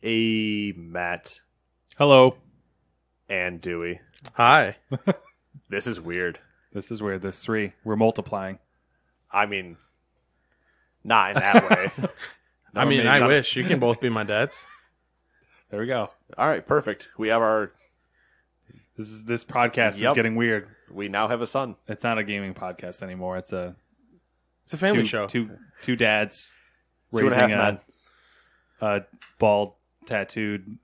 Hey, Matt Hello. and Dewey. Hi. This is weird. This is weird. There's 3. We're multiplying. I mean, not in that way. I mean, maybe I not. wish you can both be my dads. There we go. All right, perfect. We have our. This podcast is Yep. getting weird. We now have a son. It's not a gaming podcast anymore. It's a It's a family two, show. two dads 2.5 raising men. a bald, tattooed.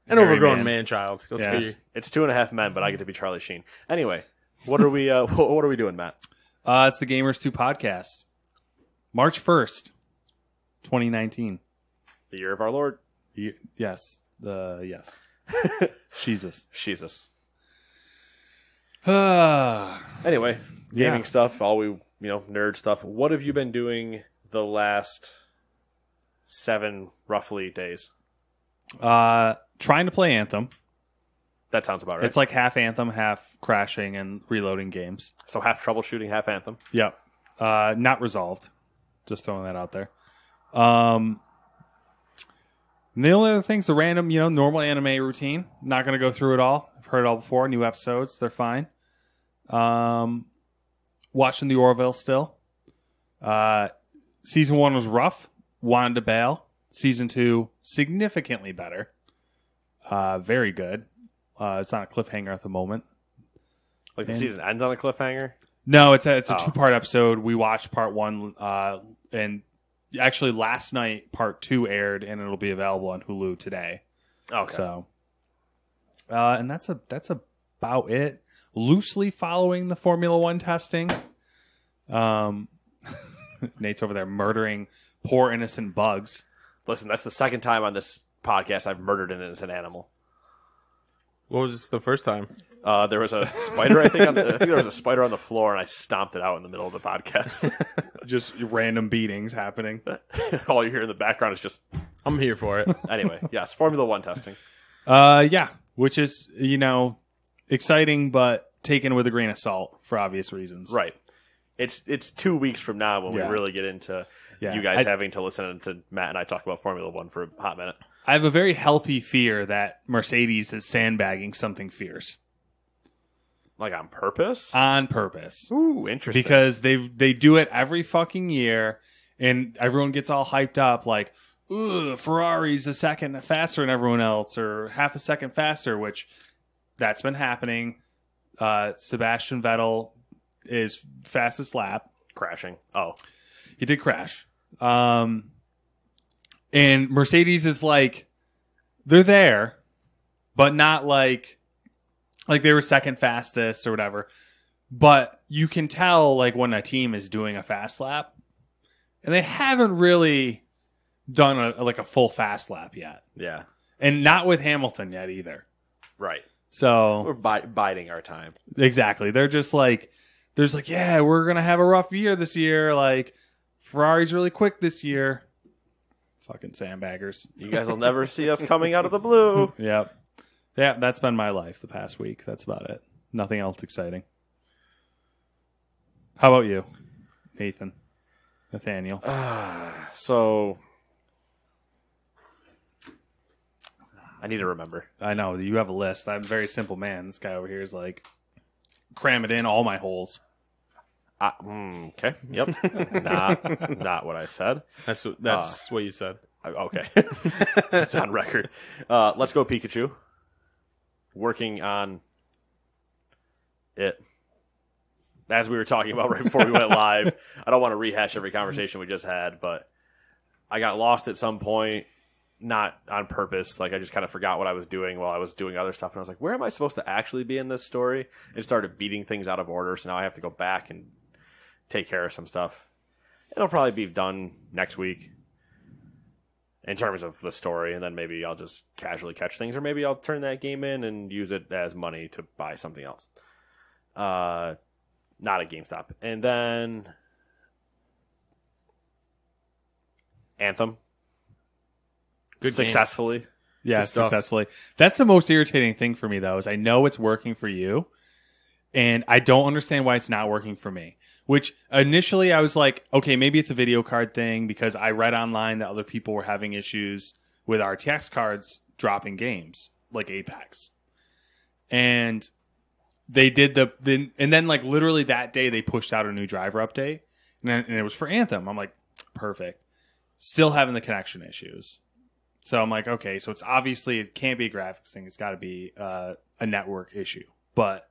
An hairy overgrown man child. Let's Yeah. be. It's 2.5 men, but I get to be Charlie Sheen. Anyway, what are we? What are we doing, Matt? It's the Gamers 2 podcast. March 1st, 2019. The year of our Lord. Yes. Yes. Jesus. Jesus. Yeah. Anyway, gaming stuff. All we nerd stuff. What have you been doing the last 7 roughly days? Trying to play Anthem. That sounds about right. It's like half Anthem, half crashing and reloading games. So half troubleshooting, half Anthem. Yep. Not resolved. Just throwing that out there. And the only other thing's the random, normal anime routine. Not going to go through it all. I've heard it all before. New episodes, they're fine. Watching the Orville still. Season 1 was rough. Wanted to bail. Season 2, significantly better. Very good. It's on a cliffhanger at the moment. Like the season ends on a cliffhanger. No, it's a 2-part episode. We watched part 1, and actually last night part 2 aired, and it'll be available on Hulu today. Okay. So, and that's about it. Loosely following the Formula One testing. Nate's over there murdering poor innocent bugs. Listen, that's the second time on this podcast I've murdered an innocent animal. What was the first time? There was a spider. I think there was a spider on the floor, and I stomped it out in the middle of the podcast. Just random beatings happening. All you hear in the background is just. I'm here for it. Anyway, yes, Formula One testing. Yeah, which is exciting, but taken with a grain of salt for obvious reasons. Right. It's 2 weeks from now when Yeah. we really get into Yeah. you guys having to listen to Matt and I talk about Formula One for a hot minute. I have a very healthy fear that Mercedes is sandbagging something fierce Like on purpose? on purpose. Ooh, interesting. Because they do it every fucking year, and everyone gets all hyped up like, "Ugh, Ferrari's a second faster than everyone else, or half a second faster," which that's been happening. Sebastian Vettel is fastest lap. Crashing. Oh. He did crash. And Mercedes is like, they're there, but not like they were second fastest or whatever. But you can tell like when a team is doing a fast lap, and they haven't really done a full fast lap yet, Yeah. and not with Hamilton yet either. Right. So We're biding our time. exactly, they're just like, there's like, yeah, we're gonna have a rough year this year. Like Ferrari's really quick this year. Fucking sandbaggers. You guys will never see us coming out of the blue. Yep. Yeah, that's been my life the past week. That's about it. Nothing else exciting. How about you, Nathan? Nathaniel? So I need to remember. I know, you have a list. I'm a very simple man. This guy over here is like, cram it in all my holes. Okay. Yep. Not what I said. That's what you said. Okay. It's on record. Let's go Pikachu. Working on it. As we were talking about right before we went live. I don't want to rehash every conversation we just had, but I got lost at some point, not on purpose. Like I just kind of forgot what I was doing while I was doing other stuff. And I was like, where am I supposed to actually be in this story? And started beating things out of order. So now I have to go back and take care of some stuff. It'll probably be done next week in terms of the story, and then maybe I'll just casually catch things, or maybe I'll turn that game in and use it as money to buy something else. Not at GameStop. And then Anthem. Good game. Successfully. Yeah, Good stuff. successfully. That's the most irritating thing for me, though, is I know it's working for you, and I don't understand why it's not working for me. Which initially I was like, okay, maybe it's a video card thing because I read online that other people were having issues with RTX cards dropping games like Apex. And they did and then like literally that day they pushed out a new driver update and it was for Anthem. I'm like, perfect. Still having the connection issues. So I'm like, okay, so it can't be a graphics thing. It's got to be a network issue. But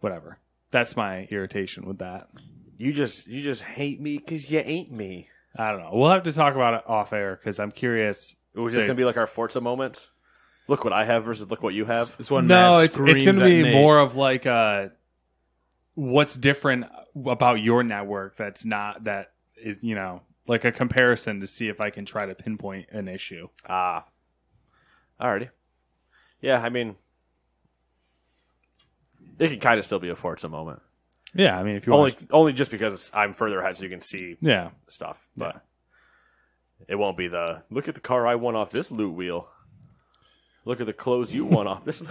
whatever. That's my irritation with that. You just hate me because you ain't me. I don't know. We'll have to talk about it off air because I'm curious. It was just going to be like our Forza moment. Look what I have versus look what you have. It's when No, Matt it's screams going to at be Nate. more of like what's different about your network that's not that is, you know, like a comparison to see if I can try to pinpoint an issue. Alrighty. Yeah, I mean, it can kind of still be a Forza moment. Yeah, I mean, if you want Only just because I'm further ahead so you can see yeah. stuff. But it won't be the, look at the car I won off this loot wheel. Look at the clothes you won off this.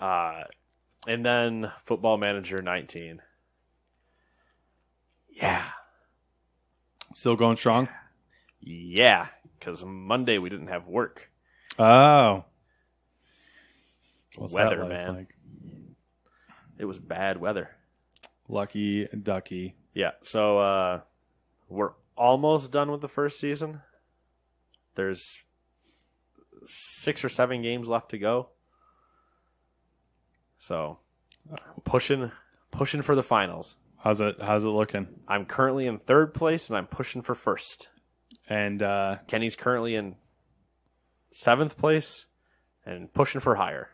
And then Football Manager 19. Yeah. Still going strong? Yeah, because Monday we didn't have work. Oh. What's Weather, that life man. like? It was bad weather. Lucky ducky. Yeah, so we're almost done with the first season. There's 6 or 7 games left to go. So pushing for the finals. How's it looking? I'm currently in 3rd place and I'm pushing for 1st. And Kenny's currently in 7th place and pushing for higher.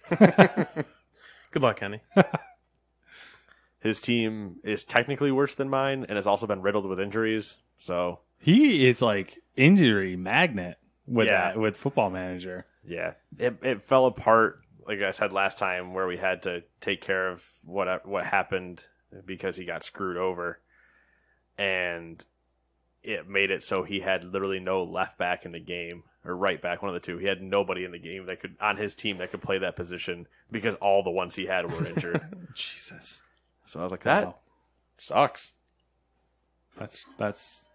Good luck, Kenny. His team is technically worse than mine and has also been riddled with injuries. So he is like injury magnet with Yeah. that with Football Manager. yeah, it fell apart. Like I said last time, where we had to take care of what happened because he got screwed over, and it made it so he had literally no left back in the game or right back, one of the two. He had nobody in the game that could on his team that could play that position because all the ones he had were injured. Jesus. So I was like, that Wow. sucks. That's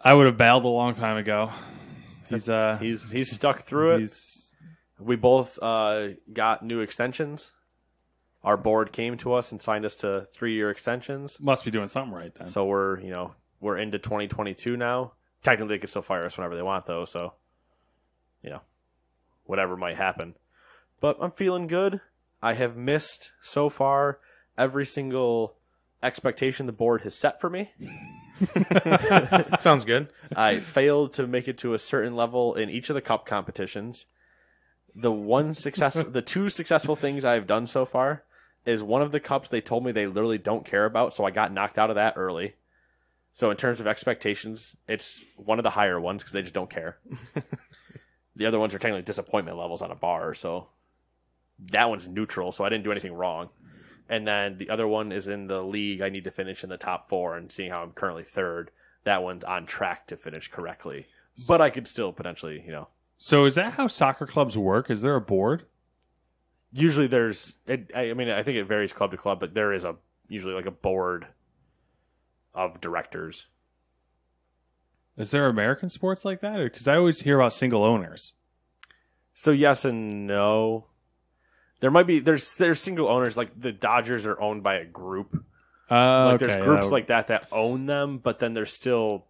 I would have bailed a long time ago. He's stuck through it. He's We both got new extensions. Our board came to us and signed us to 3-year extensions. must be doing something right then. So we're into 2022 now. Technically, they can still fire us whenever they want, though. So, whatever might happen. But I'm feeling good. I have missed so far every single expectation the board has set for me. Sounds good. I failed to make it to a certain level in each of the cup competitions. The 2 successful things I've done so far is one of the cups they told me they literally don't care about, so I got knocked out of that early. So in terms of expectations, it's one of the higher ones because they just don't care. The other ones are technically disappointment levels on a bar, so that one's neutral, so I didn't do anything wrong. And then the other one is in the league. I need to finish in the top 4, and seeing how I'm currently 3rd, that one's on track to finish correctly. But I could still potentially, So is that how soccer clubs work? Is there a board? usually there's. I think it varies club to club, but there is usually like a board of directors. Is there American sports like that? Because I always hear about single owners. So yes and no. There might be there's single owners, like the Dodgers are owned by a group. Like Okay, there's groups like that own them, but then there's still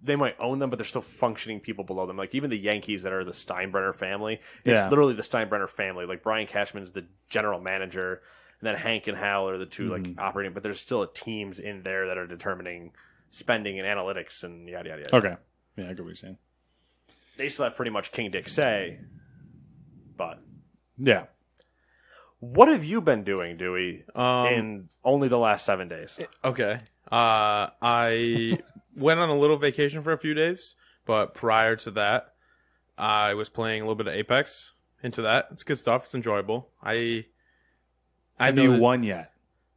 they might own them, but there's still functioning people below them. Like even the Yankees that are the Steinbrenner family, it's Yeah. literally the Steinbrenner family. Like Brian Cashman is the general manager, and then Hank and Hal are the two like operating. But there's still teams in there that are determining spending and analytics and yada yada yada. Okay. Yeah, I get what you're saying. They still have pretty much King Dick say, but. Yeah. What have you been doing, Dewey, Um, in only the last 7 days? Okay. I went on a little vacation for a few days, but prior to that, I was playing a little bit of Apex. Into that, it's good stuff. It's enjoyable. I Have know you that- won yet?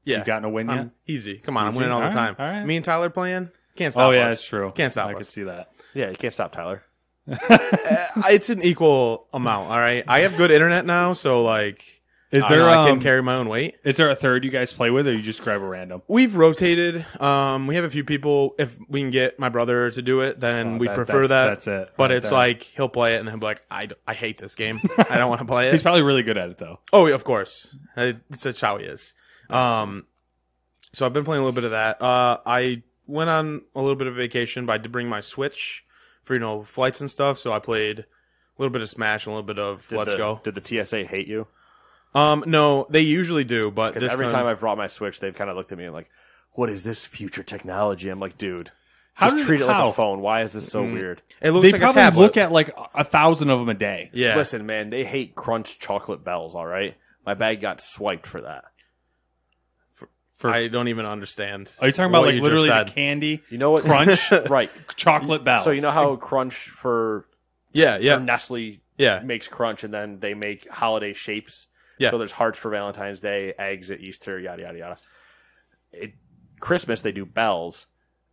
Yeah, You gotten a win yet? Easy. Come on, I'm Easy? winning all the All time. right, all right. Me and Tyler playing. Can't stop Oh, yeah, us. that's true. Can't stop I us. could see that. Yeah, you can't stop Tyler. It's an equal amount. All right. I have good internet now, so like Is I there don't know, I can carry my own weight. is there a third you guys play with, or you just grab a random? We've rotated. We have a few people. If we can get my brother to do it, then we prefer that. That's it. But right it's there. like he'll play it and he'll be like, I hate this game. I don't want to play he's it. probably really good at it though. Oh, yeah, of course. It's just how he is. So I've been playing a little bit of that. I went on a little bit of vacation, but I did bring my Switch for flights and stuff. So I played a little bit of Smash and a little bit of Let's Go. Did the TSA hate you? No, they usually do, but Because every time I've brought my Switch, they've kind of looked at me and like, "What is this future technology?" I'm like, "Dude, just treat it like a phone. Why is this so weird?" it looks They like a probably tablet. look at like 1,000 of them a day. Yeah. Listen, man, they hate Crunch chocolate bells. All right, my bag got swiped for that. I don't even understand. Are you talking about what like you literally just the said. candy You know what? Crunch Right. chocolate bells? So you know how Crunch for Yeah, yeah, Nestle yeah. makes Crunch, and then they make holiday shapes. Yeah. So there's hearts for Valentine's Day, eggs at Easter, yada yada yada. Christmas they do bells,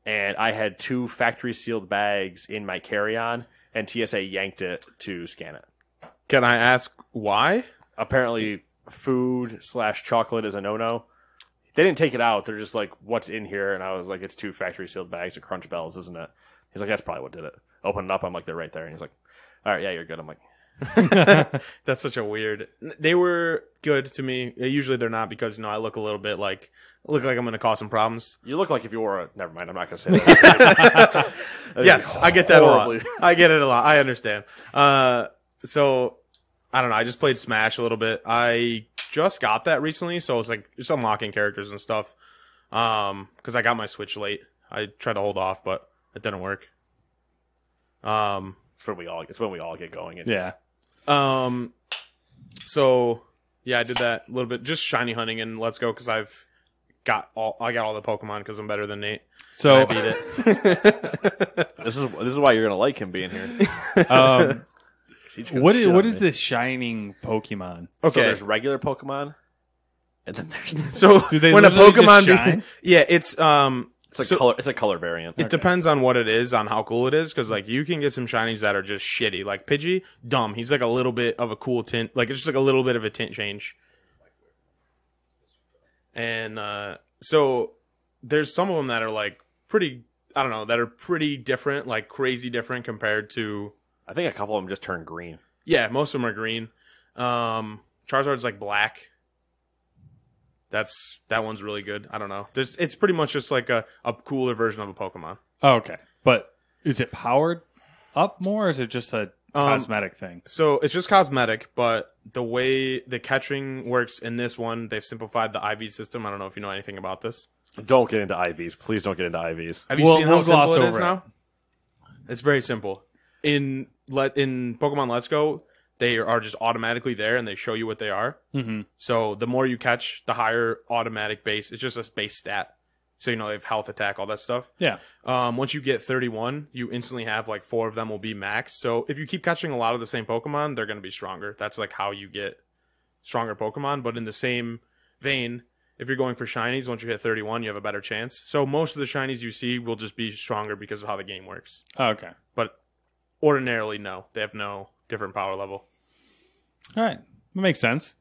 and I had 2 factory sealed bags in my carry-on, and TSA yanked it to scan it. Can I ask why? Apparently, food/chocolate is a no-no. They didn't take it out. They're just like, "What's in here?" And I was like, "It's 2 factory sealed bags of Crunch bells, isn't it?" He's like, "That's probably what did it." Open it up. I'm like, "They're right there." And he's like, "All right, yeah, you're good." I'm like, That's such a weird. They were good to me. Usually they're not because I look a little bit like I'm going to cause some problems. "You look like if you wore a." Never mind. I'm not going to say that. Yes, I get that a horribly. lot. I get it a lot. I understand. So I don't know. I just played Smash a little bit. I just got that recently, so it's like just unlocking characters and stuff. Because I got my Switch late. I tried to hold off, but it didn't work. It's when we all get going. Yeah. So yeah, I did that a little bit, just shiny hunting and Let's Go because I got all the Pokemon because I'm better than Nate. So I beat it. This is why you're gonna like him being here. He's gonna what shit is on me. this shining Pokemon? So Okay, there's regular Pokemon, and then there's so Do they when a literally just Pokemon, shine? yeah, it's it's a so- color. It's a color variant. It depends on what it is, on how cool it is, because like you can get some shinies that are just shitty. Like Pidgey, dumb. He's like a little bit of a cool tint. Like it's just like a little bit of a tint change. And so there's some of them that are like pretty. I don't know. That are pretty different, like crazy different compared to. I think a couple of them just turned green. Yeah, most of them are green. Charizard's like black. That one's really good. I don't know. It's pretty much just like a cooler version of a Pokemon. Oh, okay. But is it powered up more, or is it just a cosmetic thing? So it's just cosmetic, but the way the catching works in this one, they've simplified the IV system. I don't know if you know anything about this. Don't get into IVs. Please don't get into IVs. Have you We'll- seen how we'll gloss simple it is over it. now? It's very simple. In Pokemon Let's Go, they are just automatically there and they show you what they are. Mm-hmm. So the more you catch, the higher automatic base. It's just a base stat. So they have health, attack, all that stuff. Yeah. Once you get 31, you instantly have like 4 of them will be max. So if you keep catching a lot of the same Pokemon, they're going to be stronger. That's like how you get stronger Pokemon. But in the same vein, if you're going for shinies, once you hit 31, you have a better chance. So most of the shinies you see will just be stronger because of how the game works. Oh, okay. But ordinarily, no. They have no different power level. All right. That makes sense.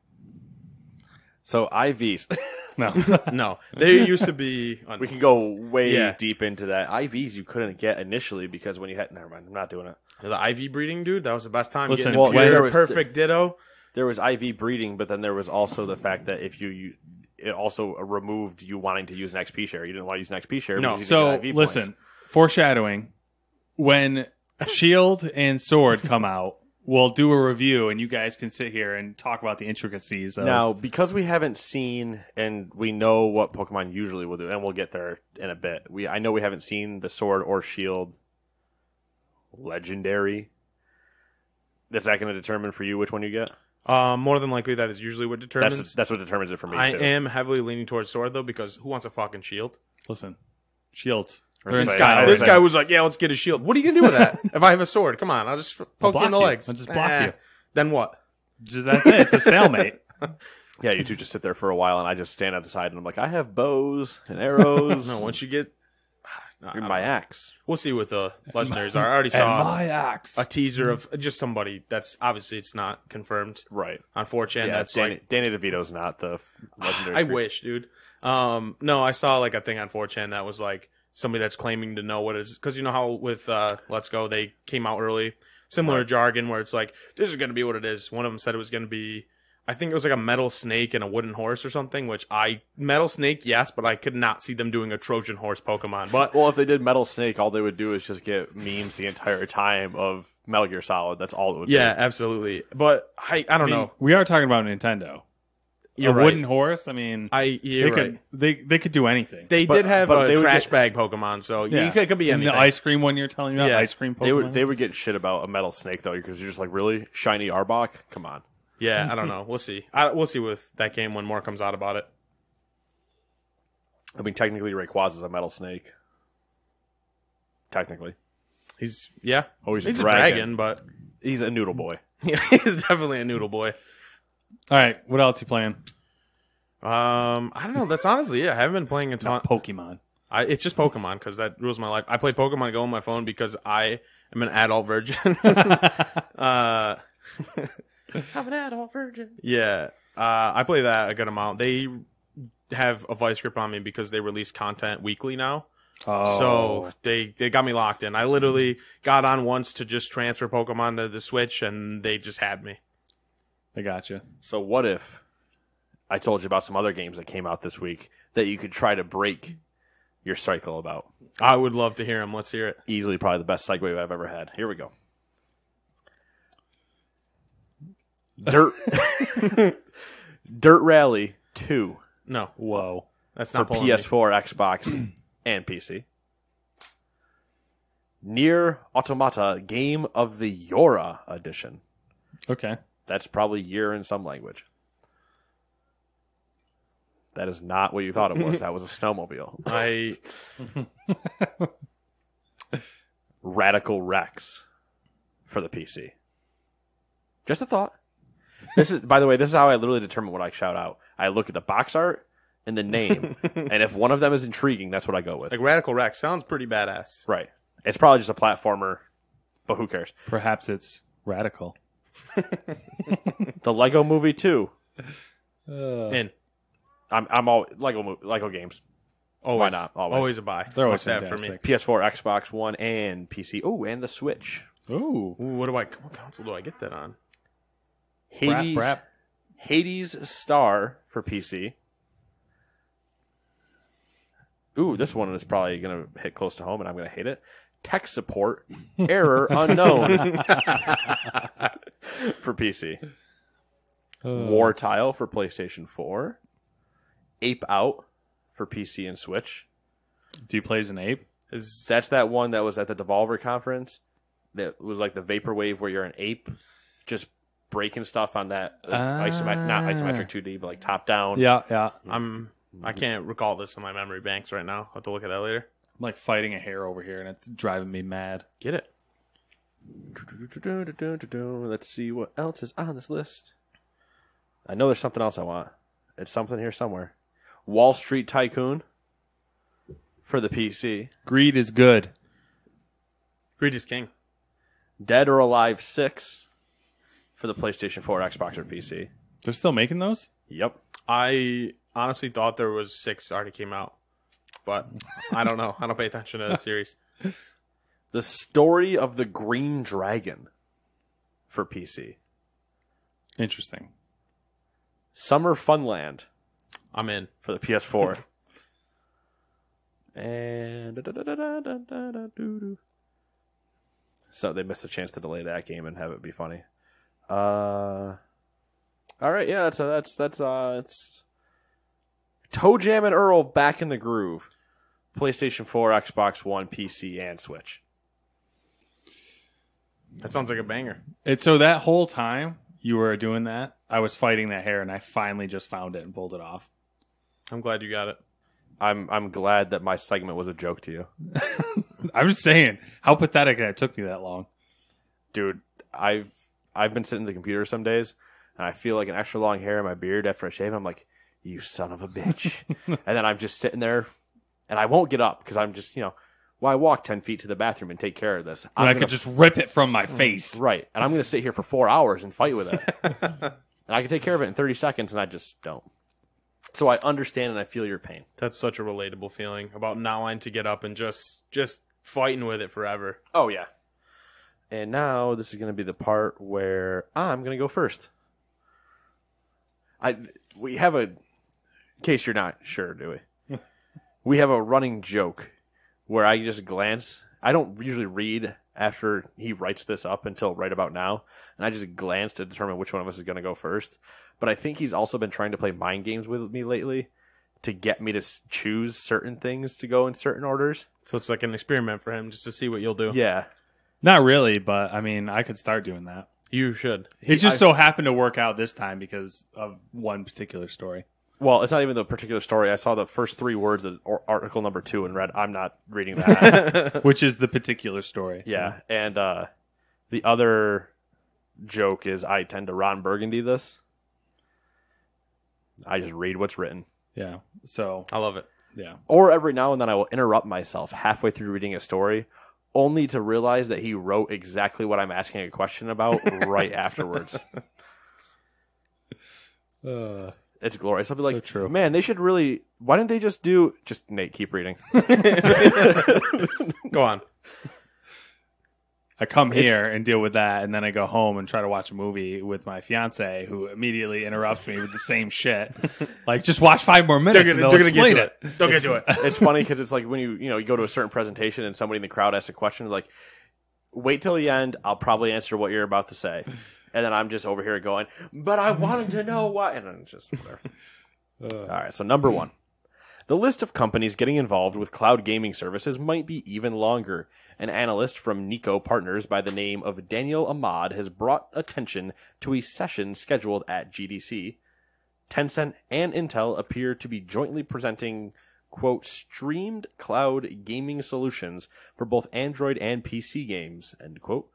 So IVs. No. No. They used to be... We can go way Yeah. deep into that. IVs you couldn't get initially because when you had... Never mind. I'm not doing it. The IV breeding, dude, that was the best time. Listen, Getting well, pure, there was- perfect Ditto. There was IV breeding, but then there was also the fact that if you it also removed you wanting to use an XP share. You didn't want to use an XP share. No. because you So didn't get IV listen, points. foreshadowing. When Shield and Sword come out, we'll do a review, and you guys can sit here and talk about the intricacies of. Now, because we haven't seen and we know what Pokemon usually will do, and we'll get there in a bit. I know we haven't seen the Sword or Shield Legendary. Is that going to determine for you which one you get? More than likely, that is usually what determines. That's what determines it for me. I too. am heavily leaning towards Sword, though, because who wants a fucking shield? Listen, Shields. Or They're in say- style. This right guy there. was like, yeah, let's get a shield. What are you going to do with that? If I have a sword, come on. I'll just poke you in the block you. legs. I'll just block you. Then what? That's it. It's a stalemate. Yeah, you two just sit there for a while, and I just stand at the side, and I'm like, I have bows and arrows. No, once you get... You're my axe. We'll see what the legendaries are. I already saw my axe. a teaser of just somebody that's obviously it's not confirmed Right. on 4chan. Yeah, That's Danny, like Danny DeVito's not the legendary. I creature. wish, dude. No, I saw like a thing on 4chan that was like somebody that's claiming to know what it is, because you know how with Let's Go they came out early, similar jargon where it's like this is going to be what it is. One of them said it was going to be, I think it was like a metal snake and a wooden horse or something. Metal snake, yes, but I could not see them doing a Trojan horse Pokemon. But Well, if they did Metal Snake, all they would do is just get memes the entire time of Metal Gear Solid. That's all it would yeah, be. absolutely. But I don't know. We are talking about Nintendo. You're a right. wooden horse. I mean, You're they right. could they could do anything. They did have but a they would trash get- bag Pokemon, so Yeah. it could be And anything. the ice cream one you're telling me about, Yeah. ice cream Pokemon. They would get shit about a Metal Snake though, because you're just like, really shiny Arbok? Come on. Yeah, I don't know. We'll see. We'll see with that game when more comes out about it. I mean, technically, Rayquaza is a Metal Snake. Technically, He's he's a a dragon. dragon, but he's a noodle boy. yeah, he's definitely a noodle boy. All right, what else you playing? I don't know. That's honestly it. I haven't been playing a ton. Pokemon. It's just Pokemon because that rules my life. I play Pokemon Go on my phone because I am an adult virgin. I'm an adult virgin. Yeah, I play that a good amount. They have a vice grip on me because they release content weekly now. Oh, So they got me locked in. I literally got on once to just transfer Pokemon to the Switch, and they just had me. I got you. So what if I told you about some other games that came out this week that you could try to break your cycle about? I would love to hear him. Let's hear it. Easily probably the best segue I've ever had. Here we go. Dirt Dirt Rally 2 No, Whoa. that's for not pulling me. PS4, Xbox, and PC. Nier Automata Game of the Yora Edition. Okay. That's probably year in some language. That is not what you thought it was. That was a snowmobile. I Radical Rex for the PC. Just a thought. This is, by the way, this is how I literally determine what I shout out. I look at the box art and the name, and if one of them is intriguing, that's what I go with. like Radical Rex sounds pretty badass. Right. It's probably just a platformer, but who cares? Perhaps it's radical. The Lego Movie 2. In I'm all Lego games. always, not? Always. a buy. They're always Must have for me. fantastic. PS4, Xbox One, and PC. Oh, and the Switch. Ooh. Ooh, what console do I get that on? Hades, Brap. Hades Star for PC. Ooh, this one is probably going to hit close to home, and I'm going to hate it. Tech support, error unknown for PC. War Tile for PlayStation 4. Ape Out for PC and Switch. Do you play as an ape? That's that one that was at the Devolver conference. That was like the vaporwave where you're an ape, just breaking stuff on that not isometric 2D, but like top down. Yeah. I can't recall this in my memory banks right now. I'll have to look at that later. I'm like fighting a hair over here, and it's driving me mad. Get it. Let's see what else is on this list. I know there's something else I want. It's something here somewhere. Wall Street Tycoon for the PC. Greed is good. Greed is king. Dead or Alive 6 for the PlayStation 4, Xbox, or PC. They're still making those? Yep. I honestly thought there was 6 already came out, but I don't know. I don't pay attention to that series. The Story of the Green Dragon for PC. Interesting. Summer Funland I'm in. for the PS4. And so they missed a chance to delay that game and have it be funny. All right, yeah, that's it's Toe Jam and Earl back in the groove. PlayStation 4, Xbox One, PC, and Switch. That sounds like a banger. So that whole time you were doing that, I was fighting that hair, and I finally just found it and pulled it off. I'm glad you got it. I'm glad that my segment was a joke to you, I'm just saying, how pathetic that it took me that long. dude. I've been sitting at the computer some days, and I feel like an extra long hair in my beard after I shave. I'm like, you son of a bitch, and then I'm just sitting there, and I won't get up because I'm just Well, I walk 10 feet to the bathroom and take care of this. And I could just rip it from my face. Right. And I'm going to sit here for 4 hours and fight with it. And I can take care of it in 30 seconds, and I just don't. So I understand and I feel your pain. That's such a relatable feeling about not wanting to get up and just fighting with it forever. Oh, yeah. And now this is going to be the part where I'm going to go first. We have in case you're not sure, do we? We have a running joke where I just glance. I don't usually read after he writes this up until right about now, and I just glance to determine which one of us is going to go first. But I think he's also been trying to play mind games with me lately to get me to choose certain things to go in certain orders. So it's like an experiment for him just to see what you'll do. Yeah. Not really, but I mean, I could start doing that. You should. It just so happened to work out this time because of one particular story. Well, it's not even the particular story. I saw the first 3 words of article number 2 and read, I'm not reading that. Which is the particular story. So. Yeah. And the other joke is I tend to Ron Burgundy this. I just read what's written. Yeah. So, I love it. yeah. Or every now and then I will interrupt myself halfway through reading a story only to realize that he wrote exactly what I'm asking a question about right afterwards. It's glorious. I'll be like, true. Man, they should really... Why didn't they just do... Just, Nate, keep reading. Go on. I come here and deal with that, and then I go home and try to watch a movie with my fiance, who immediately interrupts me with the same shit. Like, just watch 5 more minutes and they'll explain it. They'll get to it. It's funny because it's like when you go to a certain presentation and somebody in the crowd asks a question, like, wait till the end. I'll probably answer what you're about to say. And then I'm just over here going, but I wanted to know why. And then it's just whatever. All right, so number 1. The list of companies getting involved with cloud gaming services might be even longer. An analyst from Nico Partners by the name of Daniel Ahmad has brought attention to a session scheduled at GDC. Tencent and Intel appear to be jointly presenting, quote, streamed cloud gaming solutions for both Android and PC games, end quote.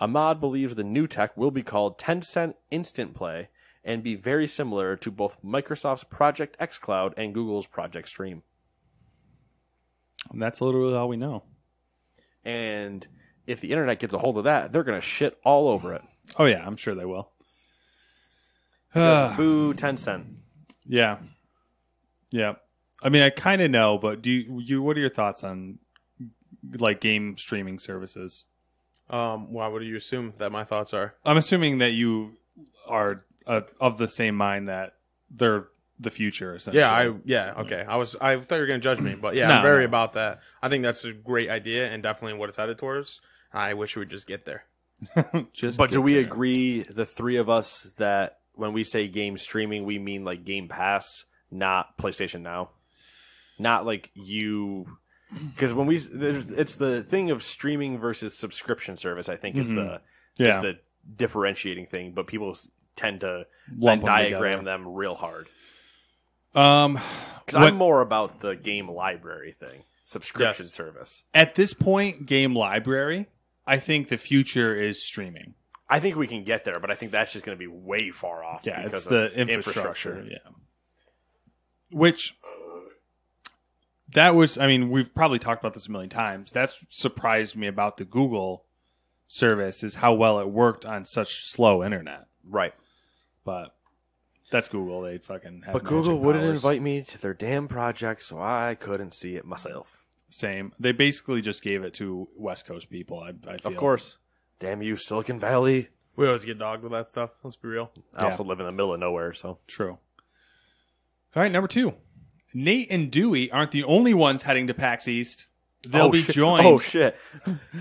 Ahmad believes the new tech will be called Tencent Instant Play and be very similar to both Microsoft's Project xCloud and Google's Project Stream. And that's literally all we know. And if the internet gets a hold of that, they're going to shit all over it. Oh, yeah, I'm sure they will. Because boo Tencent. Yeah. Yeah. I mean, I kind of know, but what are your thoughts on like game streaming services? Why would you assume that my thoughts are? I'm assuming that you are of the same mind that they're the future, essentially. Okay. I thought you were going to judge me, but yeah, No, I'm very no. about that. I think that's a great idea and definitely what it's headed towards. I wish we would just get there. But do we agree, the 3 of us, that when we say game streaming, we mean like Game Pass, not PlayStation Now? Not like you... Because when it's the thing of streaming versus subscription service, I think, is the differentiating thing, but people tend to Lump them diagram together. them real hard. Um, Because I'm more about the game library thing, subscription Yes. service. At this point, game library, I think the future is streaming. I think we can get there, but I think that's just going to be way far off. Yeah, because it's the of infrastructure. Yeah. Which, that was, I mean, we've probably talked about this a million times. That's surprised me about the Google service is how well it worked on such slow internet. Right. But that's Google. They fucking have But magic Google wouldn't powers. invite me to their damn project, so I couldn't see it myself. Same. They basically just gave it to West Coast people, I feel. Of course. Damn you, Silicon Valley. We always get dogged with that stuff. Let's be real. I also live in the middle of nowhere, so. True. All right, number 2. Nate and Dewey aren't the only ones heading to PAX East. They'll be joined. Oh, shit.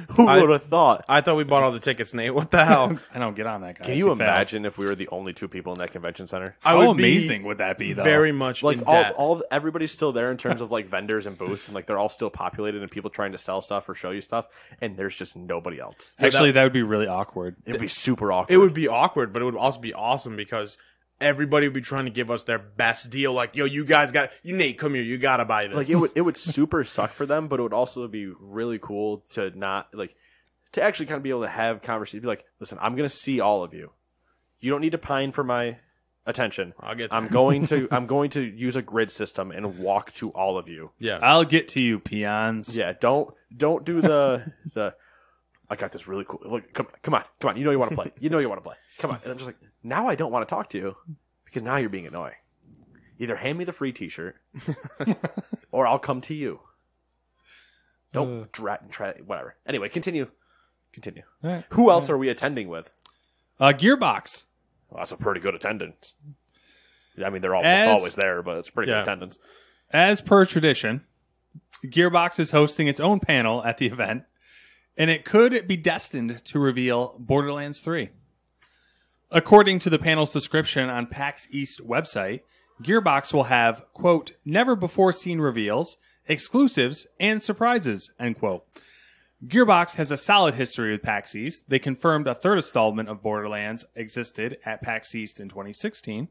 Who would have thought? I thought we bought all the tickets, Nate. What the hell? I don't get on that, guys. Can you failed. imagine if we were the only 2 people in that convention center? I How would be amazing would that be, though? very much Like, in debt. everybody's still there in terms of, like, vendors and booths, and, like, they're all still populated and people trying to sell stuff or show you stuff, and there's just nobody else. Actually, that would be really awkward. It'd be super awkward. It would be awkward, but it would also be awesome because everybody would be trying to give us their best deal. Like, yo, you guys Nate, come here. You got to buy this. Like, it would super suck for them, but it would also be really cool to to actually kind of be able to have conversations. Be like, listen, I'm going to see all of you. You don't need to pine for my attention. I'll get I'm there. going to use a grid system and walk to all of you. Yeah. I'll get to you, peons. Yeah, don't do the I got this really cool. Look, come on. You know you want to play. Come on. And I'm just like, now I don't want to talk to you because now you're being annoying. Either hand me the free T-shirt, or I'll come to you. Don't try whatever. Anyway, continue. All right. Who else are we attending with? Gearbox. Well, that's a pretty good attendance. I mean, they're almost always there, but it's pretty good Yeah. attendance. As per tradition, Gearbox is hosting its own panel at the event, and it could be destined to reveal Borderlands 3. According to the panel's description on PAX East website, Gearbox will have, quote, never-before-seen reveals, exclusives, and surprises, end quote. Gearbox has a solid history with PAX East. They confirmed a third installment of Borderlands existed at PAX East in 2016.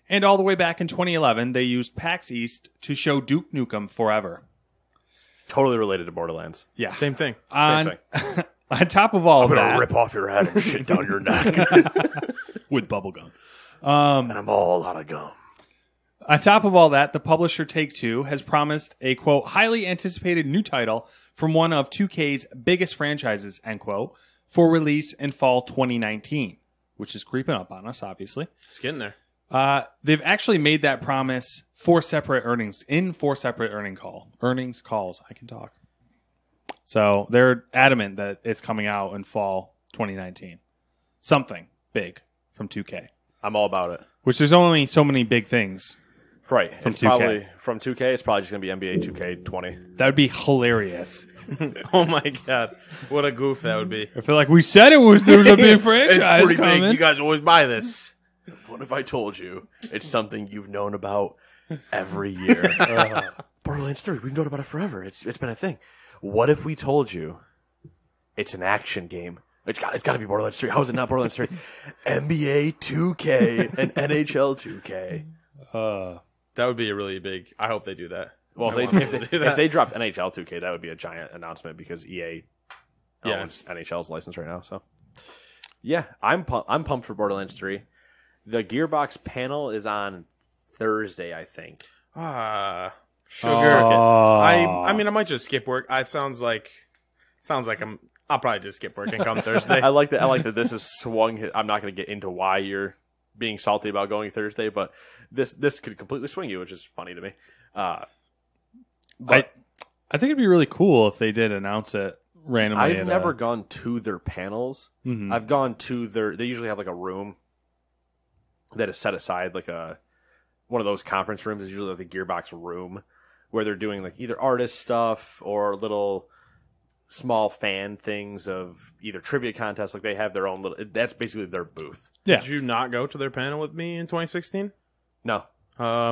And all the way back in 2011, they used PAX East to show Duke Nukem Forever. Totally related to Borderlands. Yeah. Same thing. Same thing. On top of all I'm of gonna that, rip off your head and shit down your neck, with bubblegum. and I'm all out of gum. On top of all that, the publisher Take-Two has promised a, quote, highly anticipated new title from one of 2K's biggest franchises, end quote, for release in fall 2019, which is creeping up on us, obviously. It's getting there. They've actually made that promise in four separate earnings calls. I can talk. So they're adamant that it's coming out in fall 2019. Something big from 2K, I'm all about it. which there's only so many big things. Right. From It's 2K. probably from 2K. It's probably just gonna be NBA 2K20. That would be hilarious. Oh my god, what a goof that would be. If they're like, we said there was a big franchise It's pretty coming. big. You guys always buy this. What if I told you it's something you've known about every year? Borderlands 3. We've known about it forever. It's been a thing. What if we told you it's an action game? It's got to be Borderlands 3. How is it not Borderlands 3? NBA 2K and NHL 2K. That would be a really big. I hope they do that. Well, I want them to do if that. they dropped NHL 2K, that would be a giant announcement because EA Yeah. owns NHL's license right now. So, yeah, I'm pumped for Borderlands 3. The Gearbox panel is on Thursday, I think. Sugar. Oh. I mean, I might just skip work. It sounds like I'll probably just skip work and come Thursday. I like that this is swung. I'm not going to get into why you're being salty about going Thursday, but this could completely swing you, which is funny to me. But I think it'd be really cool if they did announce it randomly. I've at never gone to their panels. Mhm. I've gone to they usually have like a room that is set aside, like one of those conference rooms is usually like the Gearbox room where they're doing like either artist stuff or little small fan things of either trivia contests. Like they have their own little, that's basically their booth. Yeah. Did you not go to their panel with me in 2016? No,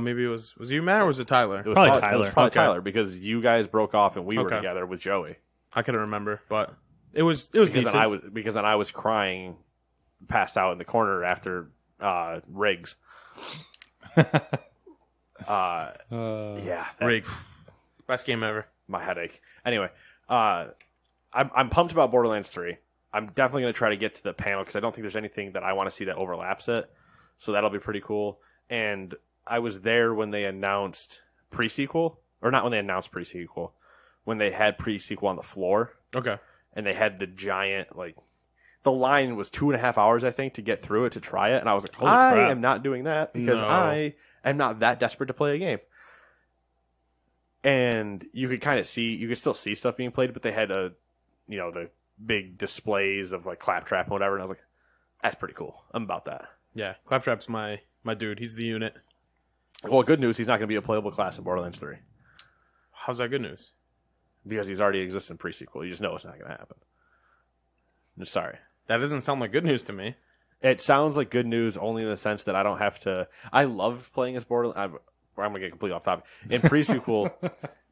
Maybe it was you, Matt, or was it Tyler? it was Probably It was Tyler. probably Okay. Tyler because you guys broke off and we were Okay. together with Joey. I couldn't remember, but it was Because decent. then I was crying, passed out in the corner after Riggs. Yeah, that- Riggs. Best game ever. my headache. Anyway, I'm pumped about Borderlands 3. I'm definitely going to try to get to the panel because I don't think there's anything that I want to see that overlaps it. So that'll be pretty cool. And I was there when they announced pre-sequel, or not when they announced pre-sequel, when they had pre-sequel on the floor, Okay. and they had the giant, like, the line was 2.5 hours, I think, to get through it to try it. And I was like, Holy I crap. am not doing that because No. I am not that desperate to play a game. And you could kind of see, you could still see stuff being played, but they had the big displays of like Claptrap and whatever. And I was like, that's pretty cool. I'm about that. Yeah, Claptrap's my dude. He's the unit. Well, good news, he's not going to be a playable class in Borderlands 3 How's that good news? because he's already exists in pre-sequel. You just know it's not going to happen. I'm just sorry. That doesn't sound like good news to me. It sounds like good news only in the sense that I don't have to. I loved playing as Borderlands. I'm gonna get completely off topic. In pre-sequel,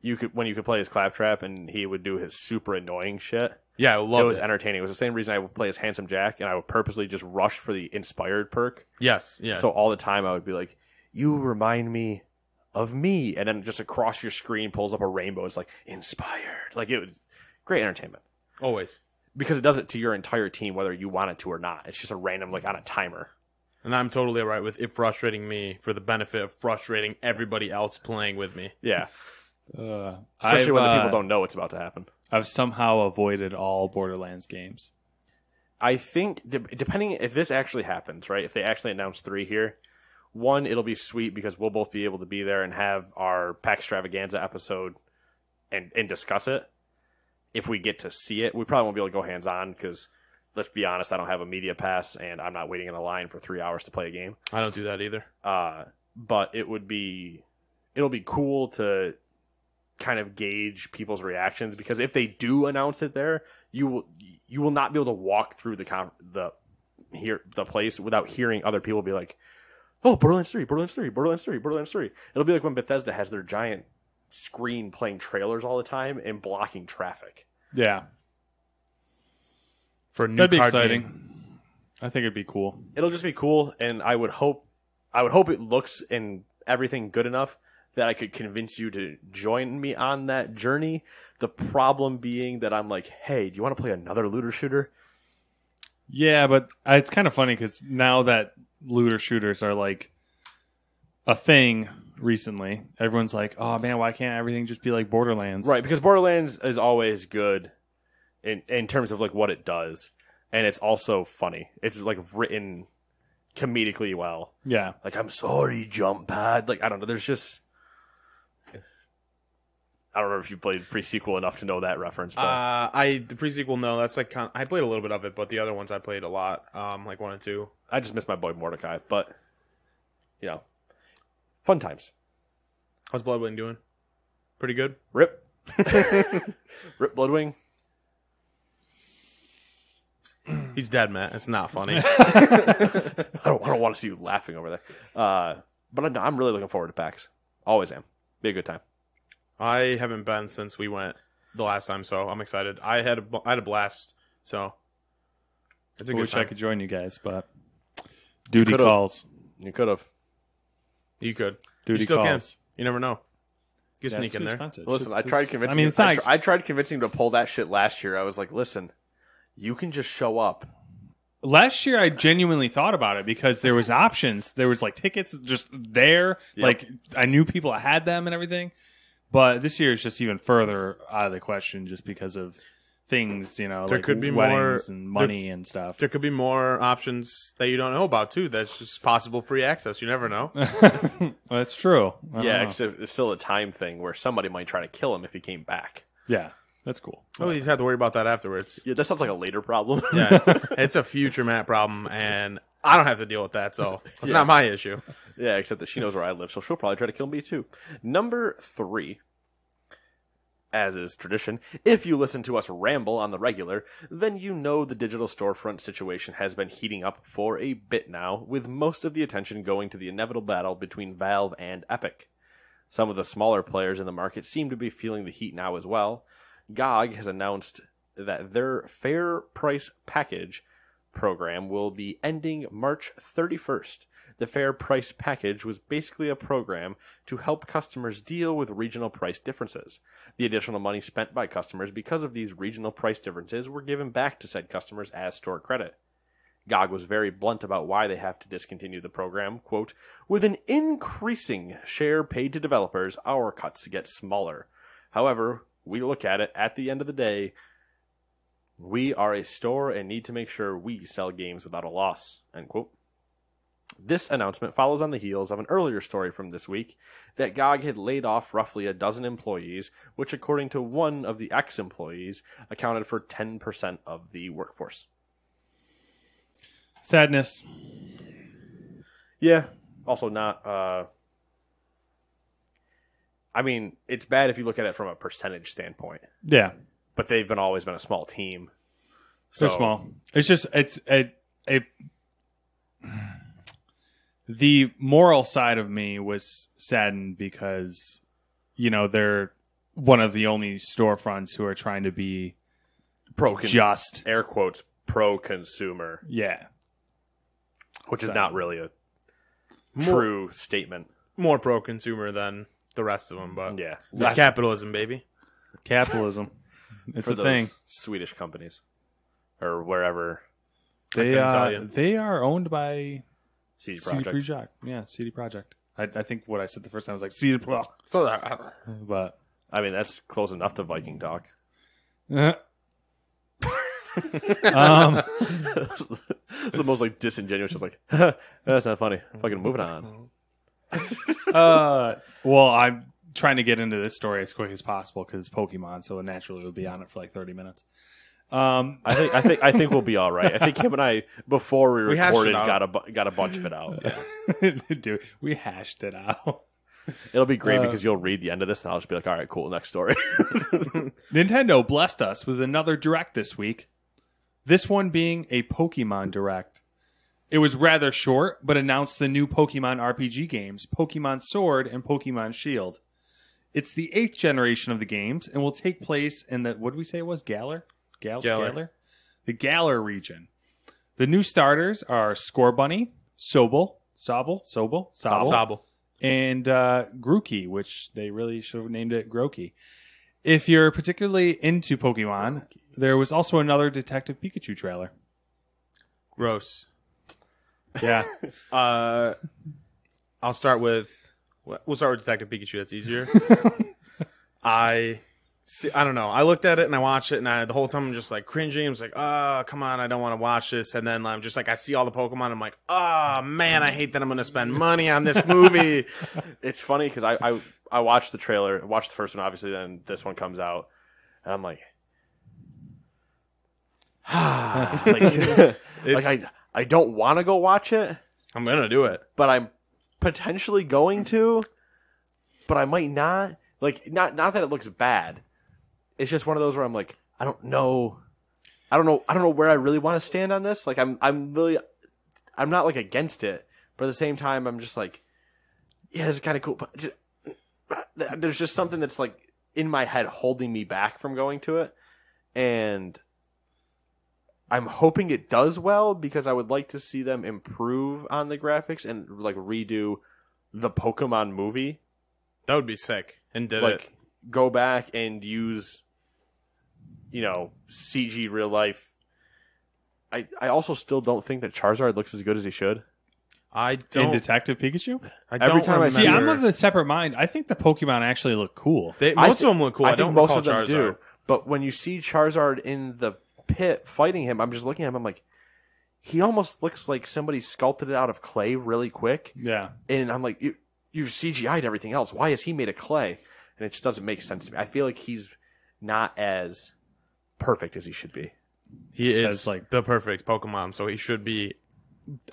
you could play as Claptrap and he would do his super annoying shit. Yeah, I It love was it. entertaining. It was the same reason I would play as Handsome Jack, and I would purposely just rush for the inspired perk. Yes, yeah. So all the time I would be like, "You remind me of me," and then just across your screen pulls up a rainbow. It's like inspired. Like it was great entertainment. Always. Because it does it to your entire team, whether you want it to or not. It's just a random, like on a timer. And I'm totally all right with it frustrating me for the benefit of frustrating everybody else playing with me. Yeah. Especially Especially when the people don't know what's about to happen. I've somehow avoided all Borderlands games. I think, depending if this actually happens, right? If they actually announce 3 here, one, it'll be sweet because we'll both be able to be there and have our PAX Extravaganza episode and discuss it. If we get to see it, we probably won't be able to go hands on because, let's be honest, I don't have a media pass and I'm not waiting in a line for 3 hours to play a game. I don't do that either. But it'll be cool to kind of gauge people's reactions because if they do announce it there, you will not be able to walk through the place without hearing other people be like, "Oh, Borderlands 3, Borderlands 3, Borderlands 3, Borderlands 3." It'll be like when Bethesda has their giant screen playing trailers all the time and blocking traffic. Yeah. For a new That'd be card exciting. game. I think it'd be cool. It'll just be cool, and I would hope it looks and everything good enough that I could convince you to join me on that journey. The problem being that I'm like, hey, do you want to play another looter shooter? Yeah, but it's kind of funny because now that looter shooters are like a thing recently, everyone's like, oh man, why can't everything just be like Borderlands? Right, because Borderlands is always good in terms of like what it does, and it's also funny. It's like written comedically well. Yeah. Like, I'm sorry, jump pad. Like, I don't know. There's just, I don't remember if you played pre-sequel enough to know that reference. But The pre-sequel, no, that's like I played a little bit of it, but the other ones I played a lot, like 1 and 2. I just miss my boy Mordecai. But fun times. How's Bloodwing doing? Pretty good. Rip, Rip Bloodwing. He's dead, Matt. It's not funny. I don't want to see you laughing over there. But I'm really looking forward to PAX. Always am. Be a good time. I haven't been since we went the last time, so I'm excited. I had a blast, so it's a I good wish time. I could join you guys, but duty could've. calls. You could have. You could. Duty you still calls. can. You never know. You Yeah, sneak it's in too there. expensive. Listen, I It's- tried it's- convincing. I mean, it's not I tried convincing him to pull that shit last year. I was like, listen, you can just show up. Last year, I genuinely thought about it because there was options. There was like tickets just there. Yep. Like I knew people that had them and everything. But this year is just even further out of the question, just because of things, There like could be weddings more- and money and stuff. There could be more options that you don't know about too. That's just possible free access. You never know. Well, that's true. I don't Yeah, know. except it's still a time thing where somebody might try to kill him if he came back. Yeah, that's cool. Oh, you have to worry about that afterwards. Yeah, that sounds like a later problem. Yeah, it's a future Matt problem, and I don't have to deal with that, so it's not my issue. Yeah, except that she knows where I live, so she'll probably try to kill me too. Number 3, as is tradition, if you listen to us ramble on the regular, then you know the digital storefront situation has been heating up for a bit now, with most of the attention going to the inevitable battle between Valve and Epic. Some of the smaller players in the market seem to be feeling the heat now as well. GOG has announced that their Fair Price Package program will be ending March 31st. The Fair Price Package was basically a program to help customers deal with regional price differences. The additional money spent by customers because of these regional price differences were given back to said customers as store credit. GOG was very blunt about why they have to discontinue the program. Quote, with an increasing share paid to developers, our cuts get smaller. However, we look at it at the end of the day, we are a store and need to make sure we sell games without a loss. End quote. This announcement follows on the heels of an earlier story from this week that GOG had laid off roughly a dozen employees, which according to one of the ex-employees accounted for 10% of the workforce. Sadness. Yeah. Also not, I mean, it's bad if you look at it from a percentage standpoint, Yeah, but they've always been a small team. they're small. It's just the moral side of me was saddened because they're one of the only storefronts who are trying to be just air quotes, pro-consumer, yeah. which is not really a true statement. More pro-consumer than the rest of them, but Yeah. it's capitalism, baby. Capitalism. It's for a those thing. Swedish companies or wherever. They couldn't tell you. they are owned by CD CD Projekt. Projekt. Yeah, CD Projekt. I think what I said the first time was like CD Projekt. So But I mean, that's close enough to Viking talk. It's the most like disingenuous. Just like that's not funny. Fucking moving on. well, I'm trying to get into this story as quick as possible because it's Pokemon, so naturally we'll be on it for like 30 minutes. I think we'll be all right. I think him and I before we hashed it recorded out. got a bunch of it out. Dude, we hashed it out. It'll be great because you'll read the end of this and I'll just be like, all right, cool, next story. Nintendo blessed us with another Direct this week. This one being a Pokemon Direct. It was rather short, but announced the new Pokemon RPG games, Pokemon Sword and Pokemon Shield. It's the 8th generation of the games and will take place in the, what did we say it was? Galar? Galar. The Galar region. The new starters are Scorbunny, Sobble, and Grookey, which they really should have named it Grookey. If you're particularly into Pokemon, there was also another Detective Pikachu trailer. Gross. Yeah. I'll start with. We'll start with Detective Pikachu. That's easier. I don't know. I looked at it and I watched it, and the whole time I'm just like cringing. I was like, "Oh, come on, I don't want to watch this." And then I'm just like, I see all the Pokemon. I'm like, "Oh man, I hate that I'm going to spend money on this movie." It's funny because I watched the trailer, watched the first one, obviously, then this one comes out, and I'm like, I don't want to go watch it, I'm going to do it. but I'm potentially going to, but I might not. Like, not that it looks bad. It's just one of those where I'm like, I don't know where I really want to stand on this. Like, I'm not like against it, but at the same time, I'm just like, yeah, this is kind of cool. But there's just something that's like in my head holding me back from going to it, and I'm hoping it does well because I would like to see them improve on the graphics and like redo the Pokemon movie. That would be sick. And did Like, it. go back and use, CG real life. I also still don't think that Charizard looks as good as he should. I In don't. Detective Pikachu? Every time I See, I'm remember. of a separate mind. I think the Pokemon actually look cool. Most of them look cool. I think don't most recall of them Charizard. do. But when you see Charizard in the pit fighting him, I'm just looking at him. I'm like, he almost looks like somebody sculpted it out of clay really quick. Yeah. And I'm like, you've CGI'd everything else. Why is he made of clay? And it just doesn't make sense to me. I feel like he's not as perfect as he should be. He is As, like- the perfect Pokemon, so he should be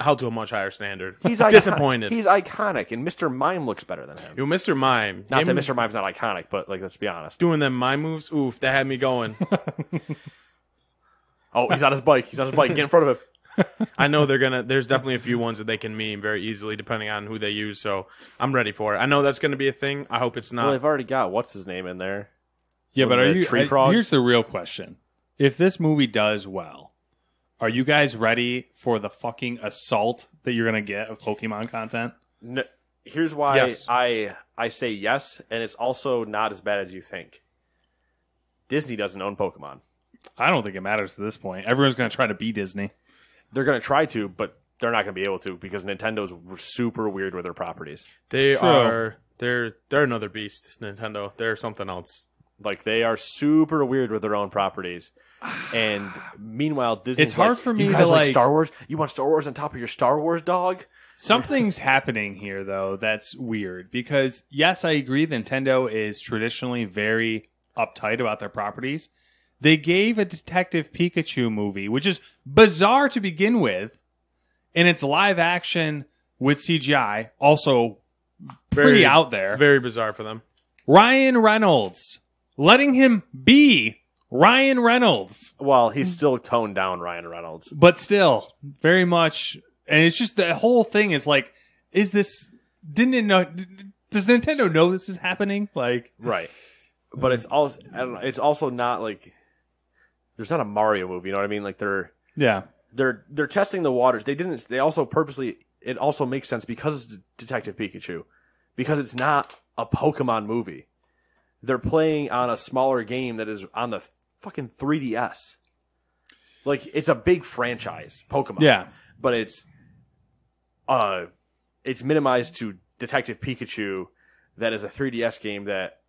held to a much higher standard. He's disappointed. He's iconic, and Mr. Mime looks better than him. Yo, Mr. Mime. Not him that Mr. Mime's not iconic, but like, let's be honest. doing them mime moves. Oof, that had me going. Oh, he's on his bike. He's on his bike. Get in front of him. I know there's definitely a few ones that they can meme very easily depending on who they use, so I'm ready for it. I know that's going to be a thing. I hope it's not. Well, they've already got what's his name in there. Yeah, One but of are the you? tree frogs? Here's the real question: if this movie does well, are you guys ready for the fucking assault that you're gonna get of Pokemon content? No, here's why Yes. I say yes, and it's also not as bad as you think. Disney doesn't own Pokemon. I don't think it matters at this point. Everyone's gonna try to be Disney. They're going to try to, but they're not going to be able to because Nintendo's super weird with their properties. They True. are they're another beast, Nintendo. They're something else. Like, they are super weird with their own properties. And meanwhile, Disney's It's hard like, for me you guys to, like like- Star Wars? You want Star Wars on top of your Star Wars, dog? Something's happening here, though, that's weird. Because, yes, I agree, Nintendo is traditionally very uptight about their properties. They gave a Detective Pikachu movie, which is bizarre to begin with, and it's live action with CGI, also pretty out there. Very bizarre for them. Ryan Reynolds, letting him be Ryan Reynolds, Well, he's still toned down Ryan Reynolds. but still very much. And it's just the whole thing is like, is this? Didn't it know? Does Nintendo know this is happening? Like, Right. But it's also, I don't know, it's also not like, there's not a Mario movie, you know what I mean? Like, they're testing the waters. They also purposely, it also makes sense because it's Detective Pikachu, because it's not a Pokemon movie. They're playing on a smaller game that is on the fucking 3DS. Like, it's a big franchise, Pokemon. Yeah. But it's it's minimized to Detective Pikachu. That is a 3DS game that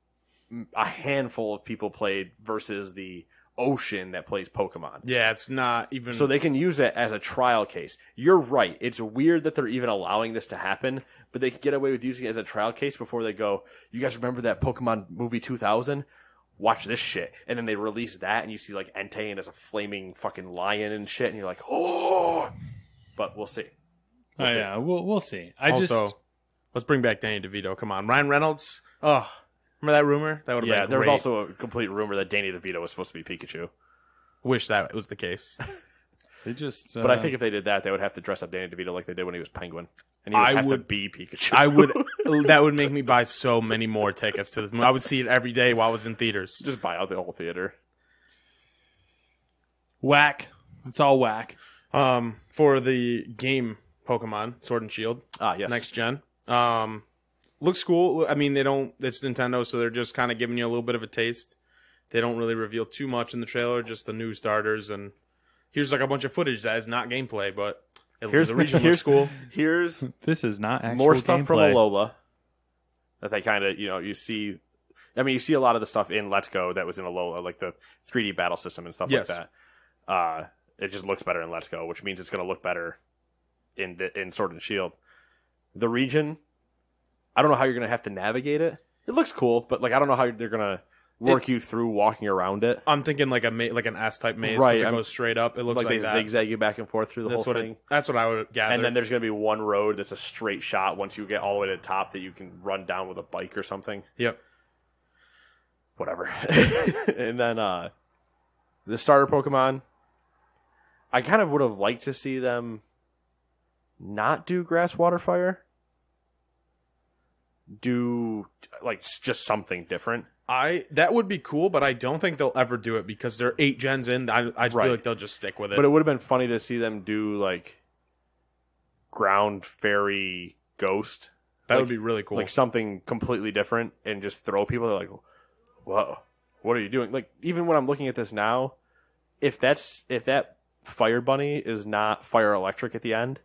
a handful of people played versus the ocean that plays Pokemon. Yeah, it's not even. So they can use it as a trial case. You're right. It's weird that they're even allowing this to happen, but they can get away with using it as a trial case before they go, you guys remember that Pokemon movie 2000? Watch this shit. And then they release that, and you see, like, Entei as a flaming fucking lion and shit, and you're like, oh! But we'll see. Yeah, we'll see. Let's bring back Danny DeVito. Come on. Ryan Reynolds. Oh, remember that rumor? That would have been there was great. also a complete rumor that Danny DeVito was supposed to be Pikachu. Wish that was the case. They just. But I think if they did that, they would have to dress up Danny DeVito like they did when he was Penguin. And he would have to be Pikachu. I would. That would make me buy so many more tickets to this movie. I would see it every day while I was in theaters. Just buy out the whole theater. Whack. It's all whack. For the game Pokemon Sword and Shield. Yes. Next gen. Looks cool. I mean, it's Nintendo, so they're just kind of giving you a little bit of a taste. They don't really reveal too much in the trailer, just the new starters, and here's like a bunch of footage that is not gameplay, but the region looks cool. This is not actual more stuff gameplay. from Alola that they kind of, you see. I mean, you see a lot of the stuff in Let's Go that was in Alola, like the 3D battle system and stuff like that. It just looks better in Let's Go, which means it's going to look better in Sword and Shield. The region, I don't know how you're going to have to navigate it. It looks cool, but like I don't know how they're going to work you through walking around it. I'm thinking like an S-type maze, right? It goes straight up. It looks like they that. Zigzag you back and forth through the whole thing. That's what I would gather. And then there's going to be one road that's a straight shot once you get all the way to the top that you can run down with a bike or something. Yep. Whatever. And then the starter Pokemon, I kind of would have liked to see them not do Grass, Water, Fire. Do like just something different. That would be cool, but I don't think they'll ever do it because they're 8 gens in. I feel like they'll just stick with it. But it would have been funny to see them do like Ground Fairy Ghost. That would be really cool. Like something completely different and just throw people. They're like, whoa, what are you doing? Like even when I'm looking at this now, if that Fire Bunny is not Fire Electric at the end,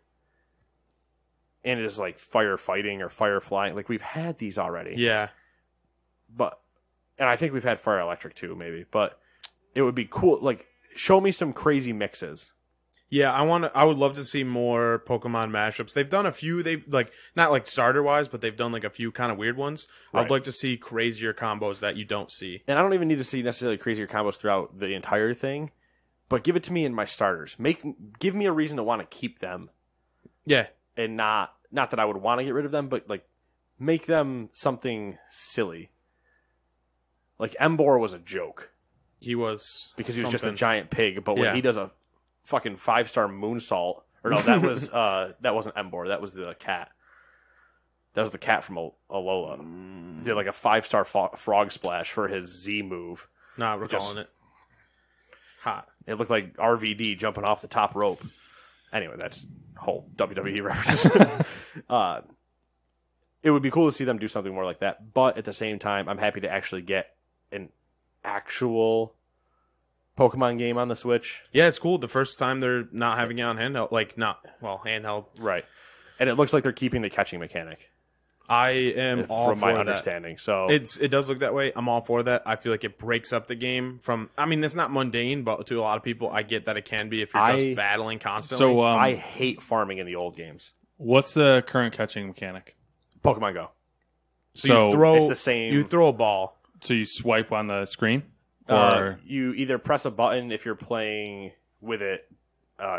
and it is like fire fighting or fire flying, like we've had these already. Yeah. And I think we've had Fire Electric too, maybe. But it would be cool. Like, show me some crazy mixes. Yeah, I would love to see more Pokemon mashups. They've done a few. They've like not like starter wise, but they've done like a few kind of weird ones. Right. I'd like to see crazier combos that you don't see. And I don't even need to see necessarily crazier combos throughout the entire thing, but give it to me in my starters. Give me a reason to want to keep them. Yeah, and not that I would want to get rid of them, but like make them something silly. Like Emboar was a joke. He was because he was just a giant pig. But when he does a fucking 5-star moonsault, or no, that was that wasn't Emboar. That was the cat. That was the cat from Alola. He did like a 5-star frog splash for his Z move. Nah, we're calling it hot. It looked like RVD jumping off the top rope. Anyway, that's whole WWE references. It would be cool to see them do something more like that, but at the same time, I'm happy to actually get an actual Pokemon game on the Switch. Yeah, it's cool. The first time they're not having it on handheld, handheld, right? And it looks like they're keeping the catching mechanic. I am all from for my that. understanding. So it does look that way. I'm all for that. I feel like it breaks up the game from. I mean, it's not mundane, but to a lot of people, I get that it can be if you're just battling constantly. So I hate farming in the old games. What's the current catching mechanic? Pokemon Go. So you throw, it's the same. You throw a ball. So you swipe on the screen, or you either press a button if you're playing with it